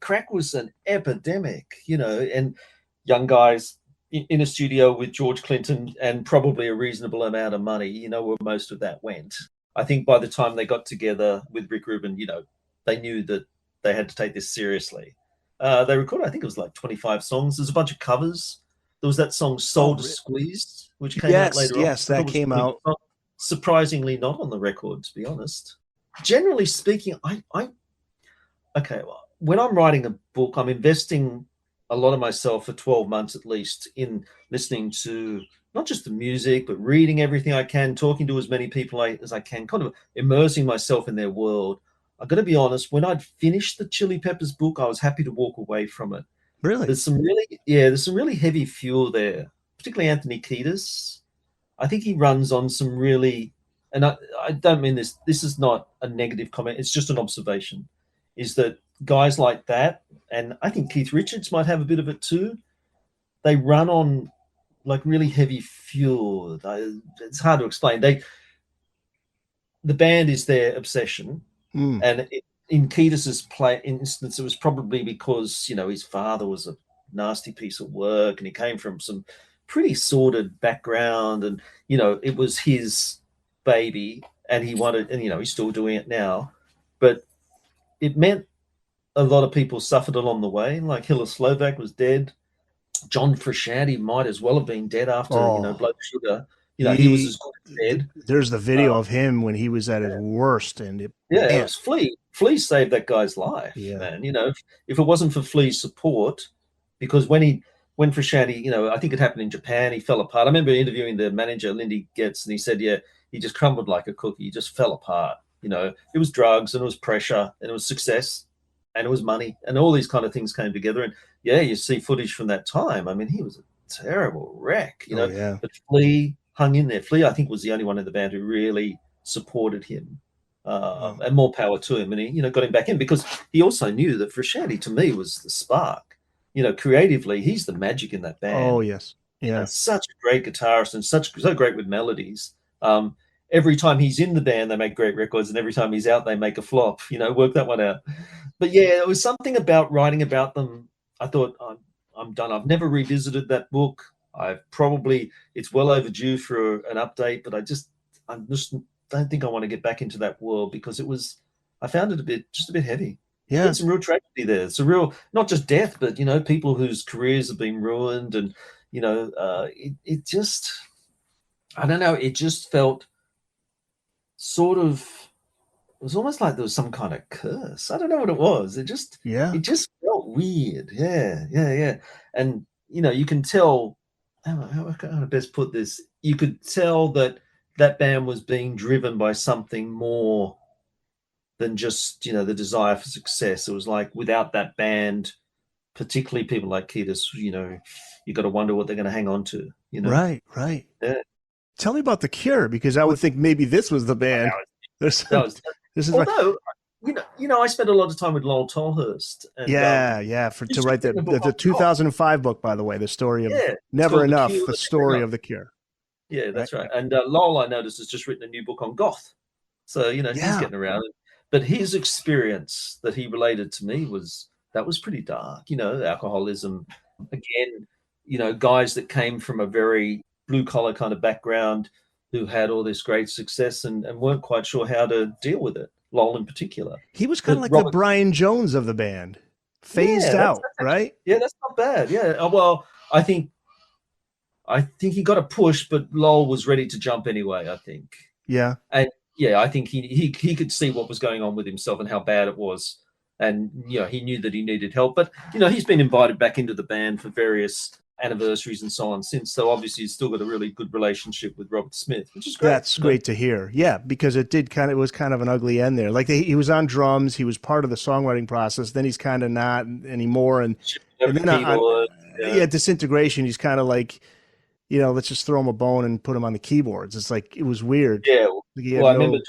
Crack was an epidemic, you know, and young guys in a studio with George Clinton and probably a reasonable amount of money, you know, where most of that went. I think by the time they got together with Rick Rubin, you know, they knew that they had to take this seriously. They recorded, I think it was like 25 songs. There's a bunch of covers. There was that song Soul to Squeeze, which came out later on. Yes, that came out. Surprisingly not on the record, to be honest. Generally speaking, when I'm writing a book, I'm investing a lot of myself for 12 months at least in listening to not just the music, but reading everything I can, talking to as many people as I can, kind of immersing myself in their world. I've got to be honest, when I'd finished the Chili Peppers book, I was happy to walk away from it. Really? There's some really heavy fuel there, particularly Anthony Kiedis. I think he runs on some really, and I don't mean this is not a negative comment, it's just an observation, is that guys like that, and I think Keith Richards might have a bit of it too, they run on like really heavy fuel. It's hard to explain. The band is their obsession, and in Kiedis's play instance, it was probably because his father was a nasty piece of work, and he came from some pretty sordid background, and it was his baby, and he wanted, and he's still doing it now, but it meant a lot of people suffered along the way. Like Hilla Slovak was dead. John Frusciante might as well have been dead after Blood Sugar. He was as good as dead. There's the video of him when he was at his worst, and it was Flea. Flea saved that guy's life, man. If it wasn't for Flea's support, because when Frusciante, I think it happened in Japan, he fell apart. I remember interviewing the manager, Lindy Getz, and he said, he just crumbled like a cookie. He just fell apart. It was drugs, and it was pressure, and it was success, and it was money, and all these kind of things came together. And you see footage from that time. I mean, he was a terrible wreck, But Flea hung in there. Flea, I think, was the only one in the band who really supported him, and more power to him. And he, got him back in, because he also knew that Frusciante, to me, was the spark. Creatively, he's the magic in that band. Oh yes, yeah. Such a great guitarist, and so great with melodies. Every time he's in the band, they make great records, and every time he's out, they make a flop. Work that one out. But it was something about writing about them. I thought, I'm done. I've never revisited that book. It's well overdue for an update, but I just don't think I want to get back into that world, because I found it just a bit heavy. Yeah. There's some real tragedy there. It's a real, not just death, but, people whose careers have been ruined, and, it just, I don't know, it just felt sort of, it was almost like there was some kind of curse. I don't know what it was. It just felt weird. Yeah. And, you can tell, how can I best put this? You could tell that band was being driven by something more than just, the desire for success. It was like, without that band, particularly people like Kiedis, you got to wonder what they're going to hang on to, Right. Yeah. Tell me about The Cure, because I would think maybe this was the band. Although, I spent a lot of time with Lowell Tolhurst. And, to write the 2005 book, by the way, the story of Never Enough, the story of The Cure. Yeah, that's right. And Lowell, I noticed, has just written a new book on goth. So, he's getting around. But his experience that he related to me was pretty dark, alcoholism. Again, guys that came from a very blue-collar kind of background, who had all this great success and weren't quite sure how to deal with it. Lowell in particular. He was kind of like the Brian Jones of the band, phased out, right? Yeah, that's not bad. Yeah. Well, I think he got a push, but Lowell was ready to jump anyway, I think. Yeah. And I think he could see what was going on with himself and how bad it was. And, he knew that he needed help. But, he's been invited back into the band for various anniversaries and so on since. So obviously he's still got a really good relationship with Robert Smith, which is great. That's great to hear. Yeah, because it was kind of an ugly end there. Like he was on drums, he was part of the songwriting process, then he's kind of not anymore. And then Disintegration, he's kind of like, let's just throw him a bone and put him on the keyboards. It's like, it was weird. Yeah. Well, I remember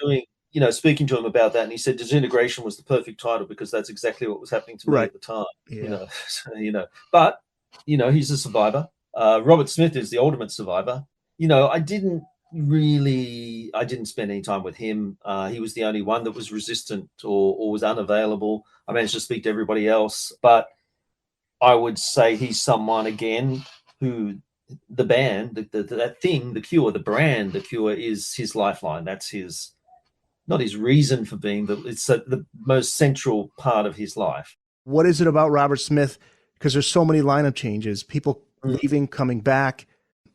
speaking to him about that, and he said Disintegration was the perfect title, because that's exactly what was happening to me at the time. Yeah. But he's a survivor. Robert Smith is the ultimate survivor. I didn't spend any time with him. He was the only one that was resistant or was unavailable. I managed to speak to everybody else, but I would say he's someone, again, who the band, that thing, The Cure, the brand, The Cure, is his lifeline. That's not his reason for being, but it's the most central part of his life. What is it about Robert Smith? Because there's so many lineup changes, people leaving, coming back.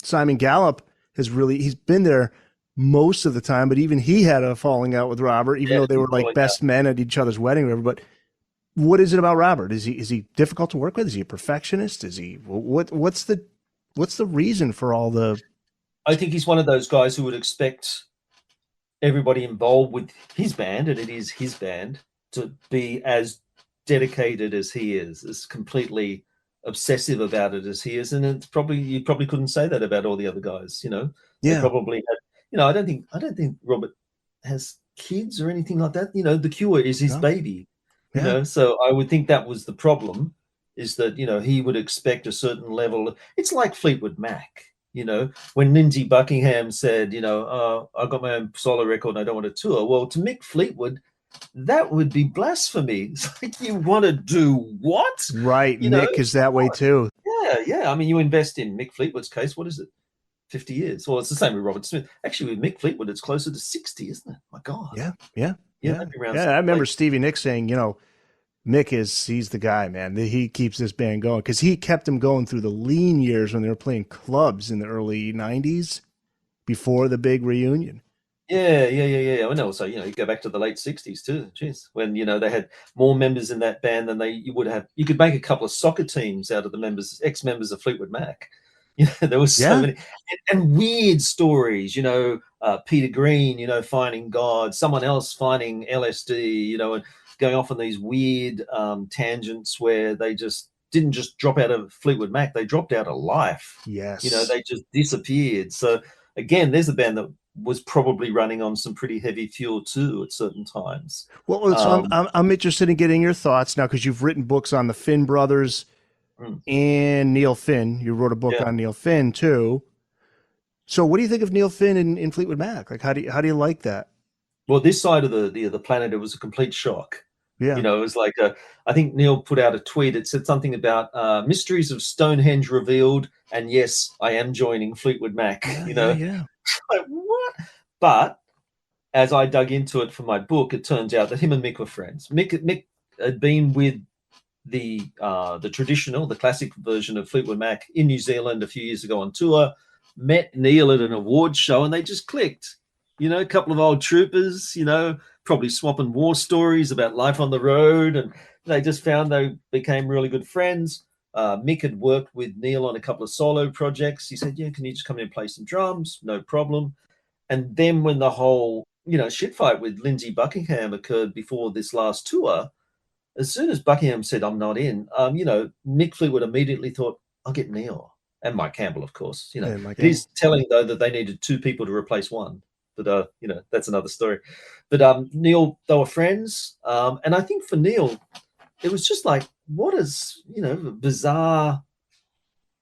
Simon Gallup he's been there most of the time, but even he had a falling out with Robert, even though they were like best men at each other's wedding or whatever. But what is it about Robert? Is he difficult to work with? Is he a perfectionist? Is he, what's the reason for all the... I think he's one of those guys who would expect everybody involved with his band, and it is his band, to be as dedicated as he is, as completely obsessive about it as he is. And you probably couldn't say that about all the other guys, They probably had, I don't think Robert has kids or anything like that. The Cure is his baby, so I would think that was the problem, is that, he would expect a certain level. It's like Fleetwood Mac, You know, when Lindsey Buckingham said, I got my own solo record and I don't want to tour. Well, to Mick Fleetwood, that would be blasphemy. It's like, you want to do what? Right. You know, Mick is that way too. yeah. I mean, you invest in Mick Fleetwood's case, what is it? 50 years. Well, it's the same with Robert Smith. Actually, with Mick Fleetwood, it's closer to 60, isn't it? My God. Yeah. Maybe around I remember like, Stevie Nicks saying, Mick he's the guy, man. He keeps this band going because he kept them going through the lean years when they were playing clubs in the early 90s before the big reunion. Yeah. I know. So, you go back to the late 60s too. Jeez. When, they had more members in that band than you would have. You could make a couple of soccer teams out of the members, ex-members of Fleetwood Mac. There was so many and weird stories, Peter Green, finding God, someone else finding LSD, and going off on these weird tangents where they didn't just drop out of Fleetwood Mac, they dropped out of life. Yes. They just disappeared. So again, there's a band that was probably running on some pretty heavy fuel too at certain times. Well, so I'm interested in getting your thoughts now because you've written books on the Finn brothers and Neil Finn. You wrote a book on Neil Finn too. So what do you think of Neil Finn in Fleetwood Mac? Like, how do you like that? Well, this side of the planet, it was a complete shock. Yeah. It was like I think Neil put out a tweet. It said something about mysteries of Stonehenge revealed, and yes, I am joining Fleetwood Mac. Yeah. Like, what? But as I dug into it for my book, it turns out that him and Mick were friends. Mick had been with the traditional, the classic version of Fleetwood Mac in New Zealand a few years ago on tour. Met Neil at an awards show, and they just clicked. A couple of old troopers, probably swapping war stories about life on the road, and they just found they became really good friends. Mick had worked with Neil on a couple of solo projects. He said, can you just come in and play some drums? No problem. And then when the whole, shit fight with Lindsey Buckingham occurred before this last tour, as soon as Buckingham said, I'm not in, Mick Fleetwood immediately thought, I'll get Neil. And Mike Campbell, of course. It is telling, though, that they needed two people to replace one. But, that's another story. But Neil, they were friends. And I think for Neil, it was just like, what is, a bizarre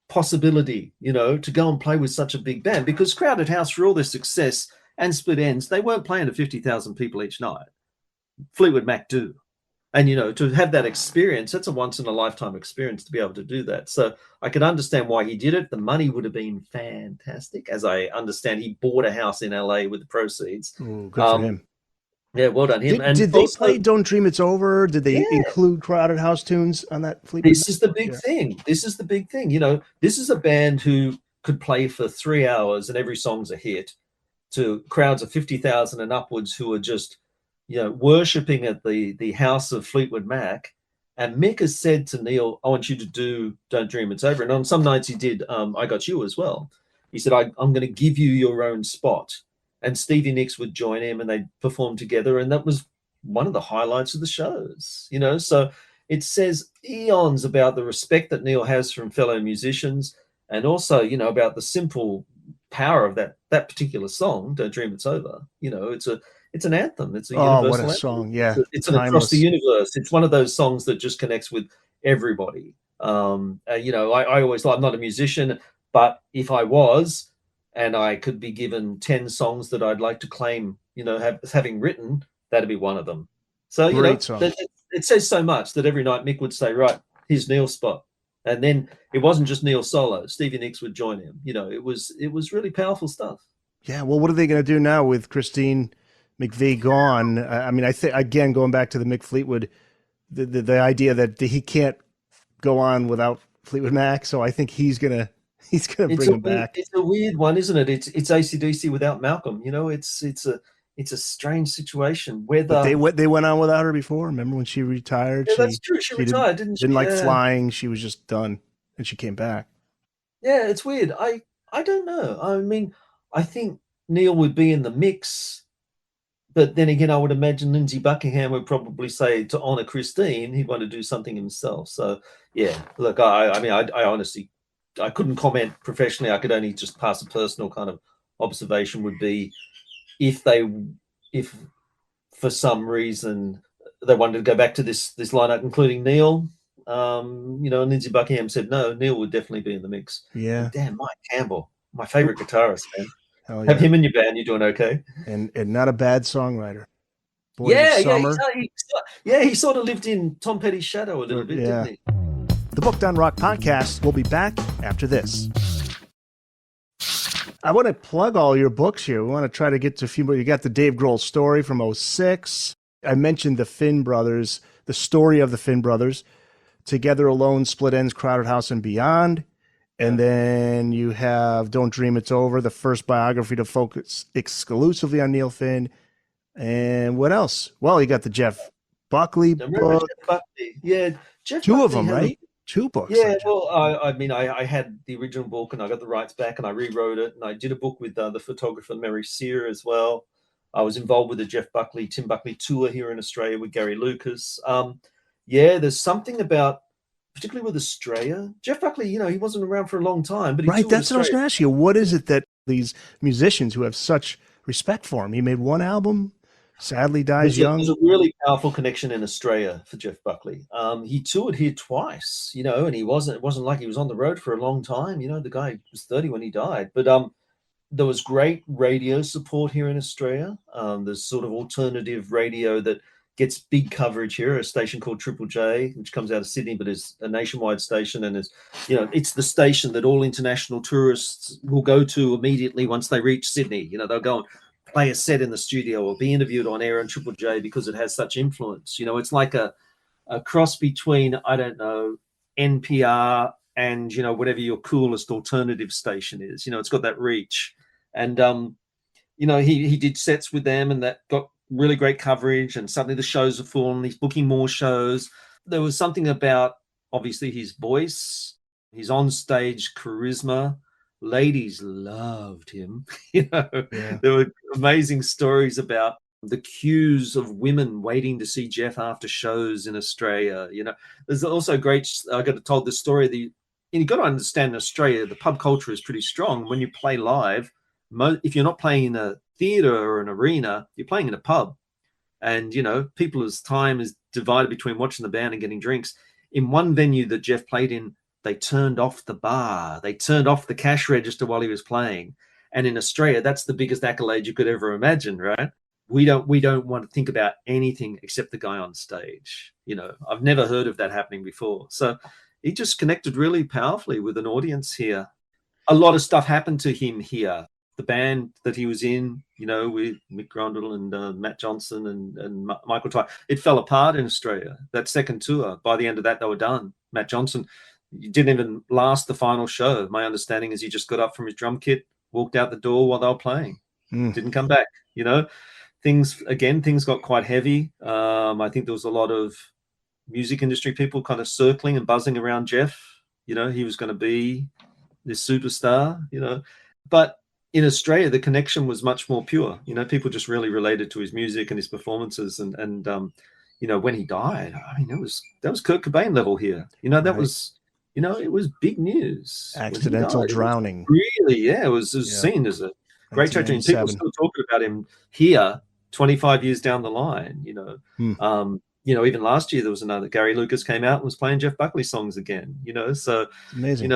possibility, to go and play with such a big band. Because Crowded House, for all their success and Split Ends, they weren't playing to 50,000 people each night. Fleetwood Mac do. And, to have that experience, that's a once-in-a-lifetime experience to be able to do that. So I could understand why he did it. The money would have been fantastic. As I understand, he bought a house in LA with the proceeds. Ooh, good for him. Yeah, well done him. Did they play Don't Dream It's Over? Did they include Crowded House tunes on that Fleetwood? This is the big thing. This is the big thing. This is a band who could play for 3 hours and every song's a hit to crowds of 50,000 and upwards who are just worshipping at the house of Fleetwood Mac. And Mick has said to Neil, I want you to do Don't Dream It's Over. And on some nights he did I Got You as well. He said, I'm going to give you your own spot. And Stevie Nicks would join him and they'd perform together. And that was one of the highlights of the shows, So it says eons about the respect that Neil has from fellow musicians and also, about the simple power of that particular song, Don't Dream It's Over. It's an anthem. It's a universal what a anthem. song! Yeah, it's an across the universe. It's one of those songs that just connects with everybody. I always I'm not a musician, but if I was, and I could be given 10 songs that I'd like to claim, having written, that'd be one of them. So it says so much that every night Mick would say, right, here's Neil's spot. And then it wasn't just Neil solo. Stevie Nicks would join him. It was really powerful stuff. Yeah. Well, what are they going to do now with Christine McVie gone? I mean, I think, again, going back to the Mick Fleetwood, the idea that he can't go on without Fleetwood Mac. So I think he's gonna bring him back. It's a weird one, isn't it? It's AC/DC without Malcolm. It's a strange situation. Whether they went on without her before. Remember when she retired? Yeah, that's true. She retired, didn't she? Didn't like flying. She was just done, and she came back. Yeah, it's weird. I don't know. I mean, I think Neil would be in the mix, but then again, I would imagine Lindsey Buckingham would probably say to honor Christine, he'd want to do something himself. So yeah, look, I honestly, I couldn't comment professionally. I could only just pass a personal kind of observation. Would be if for some reason they wanted to go back to this lineup, including Neil, and Lindsey Buckingham said no, Neil would definitely be in the mix. Yeah. And damn, Mike Campbell. my favorite guitarist, man. Hell Have yeah. him in your band, you're doing okay. And not a bad songwriter. Boys Yeah, of Summer. He sort of lived in Tom Petty's shadow a little bit, Yeah. didn't he? The Booked on Rock podcast will be back after this. I want to plug all your books here. We want to try to get to a few more. You got the Dave Grohl story from 2006. I mentioned the Finn brothers, the story of the Finn brothers, Together Alone, Split Ends, Crowded House, and Beyond. And then you have Don't Dream It's Over, the first biography to focus exclusively on Neil Finn. And what else? Well, you got the Jeff Buckley book. Jeff Buckley. Yeah, Jeff Two Buckley of them, had right? Two books. Yeah, well, I had the original book and I got the rights back and I rewrote it and I did a book with the photographer Mary Sear as well. I was involved with the Tim Buckley tour here in Australia with Gary Lucas. There's something about, particularly with Australia, Jeff Buckley, he wasn't around for a long time, but he toured That's what I was Australia. going to ask you. What is it that these musicians who have such respect for him? He made one album, sadly dies young. There's a really powerful connection in Australia for Jeff Buckley. He toured here twice, and it wasn't like he was on the road for a long time. The guy was 30 when he died, but there was great radio support here in Australia. There's sort of alternative radio that gets big coverage here, a station called Triple J, which comes out of Sydney, but is a nationwide station. And it's the station that all international tourists will go to immediately once they reach Sydney. They'll go and play a set in the studio or be interviewed on air on Triple J because it has such influence. It's like a cross between, I don't know, NPR and, whatever your coolest alternative station is. It's got that reach. And, he did sets with them and that got really great coverage, and suddenly the shows are full and he's booking more shows. There was something about, obviously, his voice, his on-stage charisma. Ladies loved him. There were amazing stories about the queues of women waiting to see Jeff after shows in Australia. There's also I got told this story. You got to understand, in Australia, the pub culture is pretty strong. When you play live, if you're not playing in a theater or an arena, you're playing in a pub, and people's time is divided between watching the band and getting drinks. In one venue that Jeff played in, they turned off the bar, they turned off the cash register while he was playing. And in Australia, that's the biggest accolade you could ever imagine, right? We don't want to think about anything except the guy on stage. I've never heard of that happening before. So he just connected really powerfully with an audience here. A lot of stuff happened to him here. The band that he was in, with Mick Grundle and Matt Johnson and Michael Ty, it fell apart in Australia. That second tour, by the end of that, they were done. Matt Johnson didn't even last the final show. My understanding is he just got up from his drum kit, walked out the door while they were playing, didn't come back. Things got quite heavy. I think there was a lot of music industry people kind of circling and buzzing around Jeff. He was going to be this superstar, but in Australia, the connection was much more pure. People just really related to his music and his performances. And when he died, that was Kurt Cobain level here. That was, it was big news. Accidental drowning. It was seen as a great tragedy. And people still talking about him here 25 years down the line, even last year there was another. Gary Lucas came out and was playing Jeff Buckley songs again. So amazing.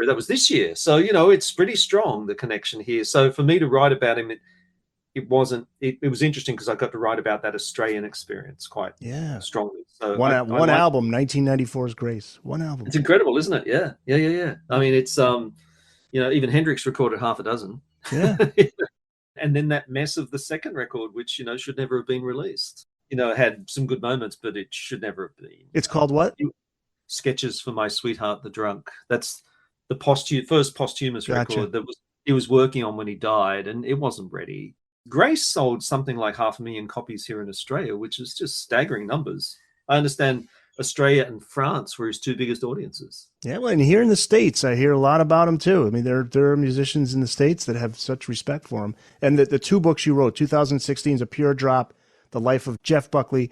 That was this year. So it's pretty strong, the connection here. So for me to write about him, it was interesting because I got to write about that Australian experience quite strongly. So one album, 1994's Grace. One album. It's incredible, isn't it? Yeah. I mean, it's even Hendrix recorded half a dozen. Yeah. And then that mess of the second record, which should never have been released. It had some good moments, but it should never have been. It's called what? Sketches for My Sweetheart the Drunk. That's the first posthumous record that he was working on when he died, and it wasn't ready. Grace sold something like 500,000 copies here in Australia, which is just staggering numbers. I understand Australia and France were his two biggest audiences. Yeah, well, and here in the States, I hear a lot about him too. I mean, there are musicians in the States that have such respect for him. And the two books you wrote, 2016 is A Pure Drop, The Life of Jeff Buckley,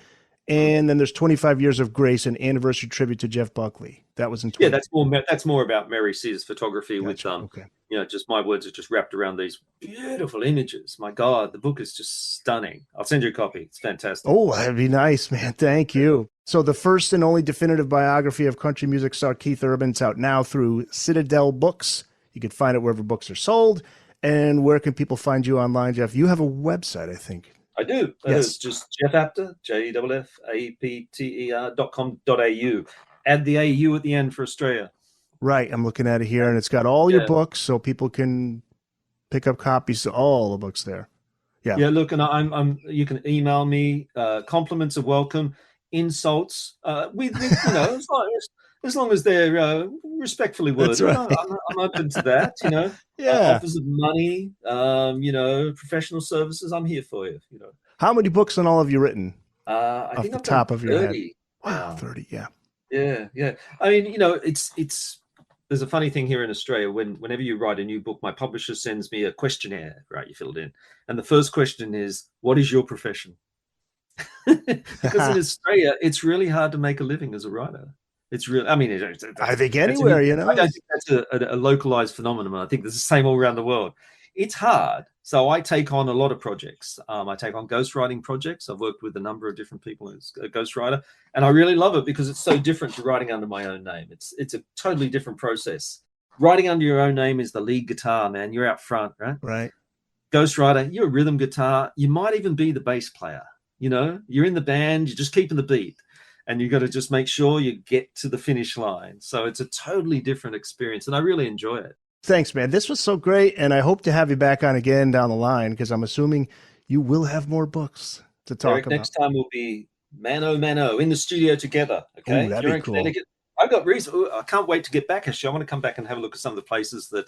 and then there's 25 Years of Grace, an anniversary tribute to Jeff Buckley. That was in 20. Yeah, that's more about Mary Sears photography. Gotcha. With just my words are just wrapped around these beautiful images. My God, the book is just stunning. I'll send you a copy. It's fantastic. Oh, that'd be nice, man. Thank you. So the first and only definitive biography of country music star Keith Urban's out now through Citadel Books. You can find it wherever books are sold. And where can people find you online, Jeff? You have a website, I think. I do. Yes. It's just Jeff Apter, JEFFAPTER.com.au. Add the AU at the end for Australia. Right. I'm looking at it here, and it's got all your books, so people can pick up copies of all the books there. Yeah. Yeah. Look, and I'm. You can email me. Compliments are welcome. Insults, with as long as they're respectfully worded. Right. I'm open to that. Offers of money. Professional services. I'm here for you. How many books in all have you written? I think the I've top done of your 30. head. Wow, 30. Yeah. Yeah. I mean, it's. There's a funny thing here in Australia. Whenever you write a new book, my publisher sends me a questionnaire, right? You fill it in. And the first question is, what is your profession? Because in Australia, it's really hard to make a living as a writer. It's really, I mean, I think anywhere, I don't think that's a localized phenomenon. I think it's the same all around the world. It's hard. So I take on a lot of projects. I take on ghostwriting projects. I've worked with a number of different people as a ghostwriter, and I really love it because it's so different to writing under my own name. It's a totally different process. Writing under your own name is the lead guitar, man. You're out front, right? Right. Ghostwriter, you're a rhythm guitar. You might even be the bass player. You're in the band. You're just keeping the beat, and you got to just make sure you get to the finish line. So it's a totally different experience, and I really enjoy it. Thanks, man. This was so great, and I hope to have you back on again down the line because I'm assuming you will have more books to talk Eric, about. Next time we'll be mano in the studio together. Okay, Ooh, that'd be cool. I've got reason. I can't wait to get back. Actually, I want to come back and have a look at some of the places that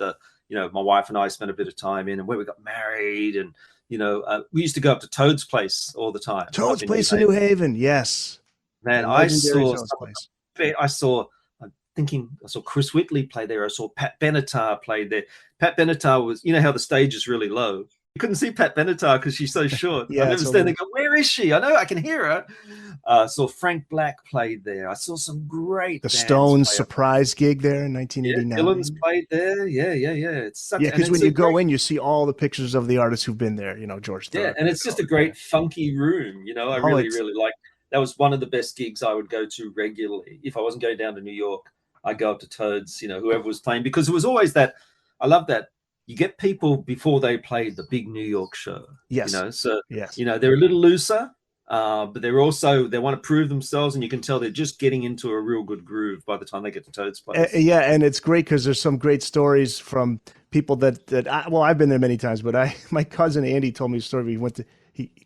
my wife and I spent a bit of time in, and where we got married, and we used to go up to Toad's place all the time. Toad's place in New Haven, yes. Man, I saw Chris Whitley play there. I saw Pat Benatar play there. Pat Benatar was, how the stage is really low. You couldn't see Pat Benatar because she's so short. Yeah, I remember standing there going, where is she? I know, I can hear her. Saw Frank Black played there. I saw some great The Stones surprise gig there in 1989. Yeah, Dylan's played there. Yeah. It's such, because when you go in, you see all the pictures of the artists who've been there. George Thorpe. Yeah, and it's just a great funky room. I really like. That was one of the best gigs I would go to regularly. If I wasn't going down to New York, I'd go up to Toad's, whoever was playing, because it was always that. I love that you get people before they play the big New York show. Yes. Yes. They're a little looser, but they want to prove themselves, and you can tell they're just getting into a real good groove by the time they get to Toad's place. And it's great because there's some great stories from people I've been there many times, but my cousin Andy told me a story. A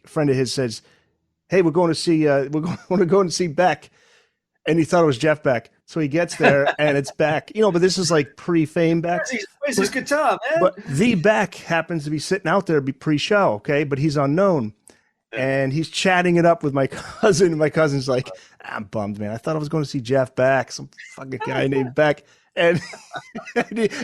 friend of his says, "Hey, we're going to see Beck," and he thought it was Jeff Beck. So he gets there and it's Beck, but this is like pre-fame Beck. Where's his guitar, man? But the Beck happens to be sitting out there pre-show, okay? But he's unknown. And he's chatting it up with my cousin. And my cousin's like, I'm bummed, man. I thought I was going to see Jeff Beck, some fucking guy named Beck. And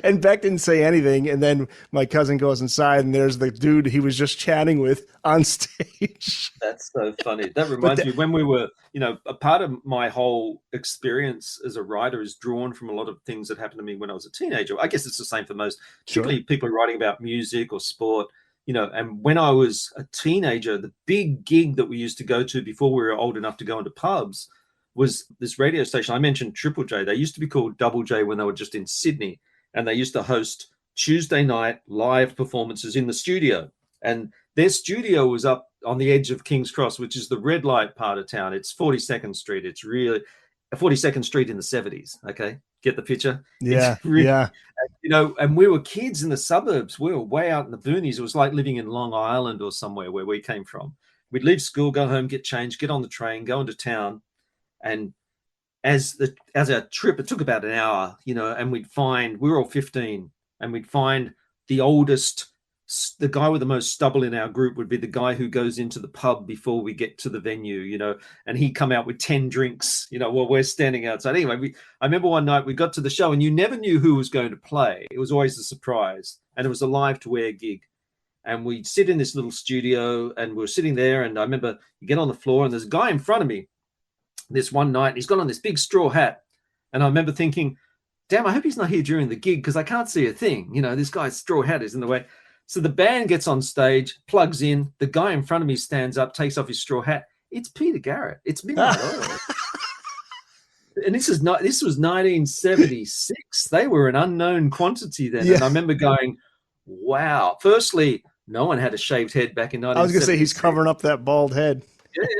and Beck didn't say anything. And then my cousin goes inside and there's the dude he was just chatting with on stage. That's so funny. That reminds me when we were, a part of my whole experience as a writer is drawn from a lot of things that happened to me when I was a teenager. I guess it's the same for most, particularly people writing about music or sport, and when I was a teenager, the big gig that we used to go to before we were old enough to go into pubs was this radio station. I mentioned Triple J. They used to be called Double J when they were just in Sydney, and they used to host Tuesday night live performances in the studio. And their studio was up on the edge of King's Cross, which is the red light part of town. It's 42nd Street. It's really 42nd Street in the 70s. Okay, get the picture? Yeah, and we were kids in the suburbs. We were way out in the boonies. It was like living in Long Island or somewhere where we came from. We'd leave school, go home, get changed, get on the train, go into town. And as our trip, it took about an hour, and we were all 15, and we'd find the oldest, the guy with the most stubble in our group would be the guy who goes into the pub before we get to the venue, and he'd come out with 10 drinks, while we're standing outside. Anyway, I remember one night we got to the show and you never knew who was going to play. It was always a surprise, and it was a live to air gig. And we'd sit in this little studio and we were sitting there, and I remember you get on the floor and there's a guy in front of me. This one night, he's got on this big straw hat. And I remember thinking, damn, I hope he's not here during the gig because I can't see a thing. This guy's straw hat is in the way. So the band gets on stage, plugs in. The guy in front of me stands up, takes off his straw hat. It's Peter Garrett. It's Midnight Oil. And this was 1976. They were an unknown quantity then. Yeah. And I remember going, wow. Firstly, no one had a shaved head back in 1976. I was going to say he's covering up that bald head.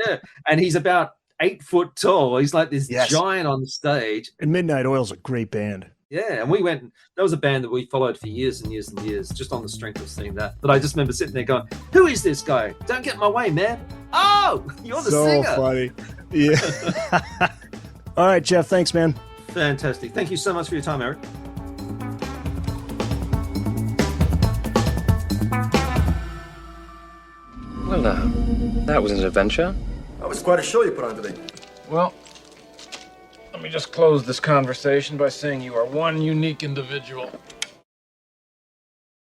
Yeah. And he's about 8 foot tall. He's like this Yes. giant on the stage. And Midnight Oil's a great band. Yeah, and we went. That was a band that we followed for years and years and years, just on the strength of seeing that. But I just remember sitting there going, "Who is this guy? Don't get in my way, man!" Oh, you're the so singer. Funny. Yeah. All right, Jeff. Thanks, man. Fantastic. Thank you so much for your time, Eric. Well, now, that was an adventure. That was quite a show you put on today. Well, let me just close this conversation by saying you are one unique individual.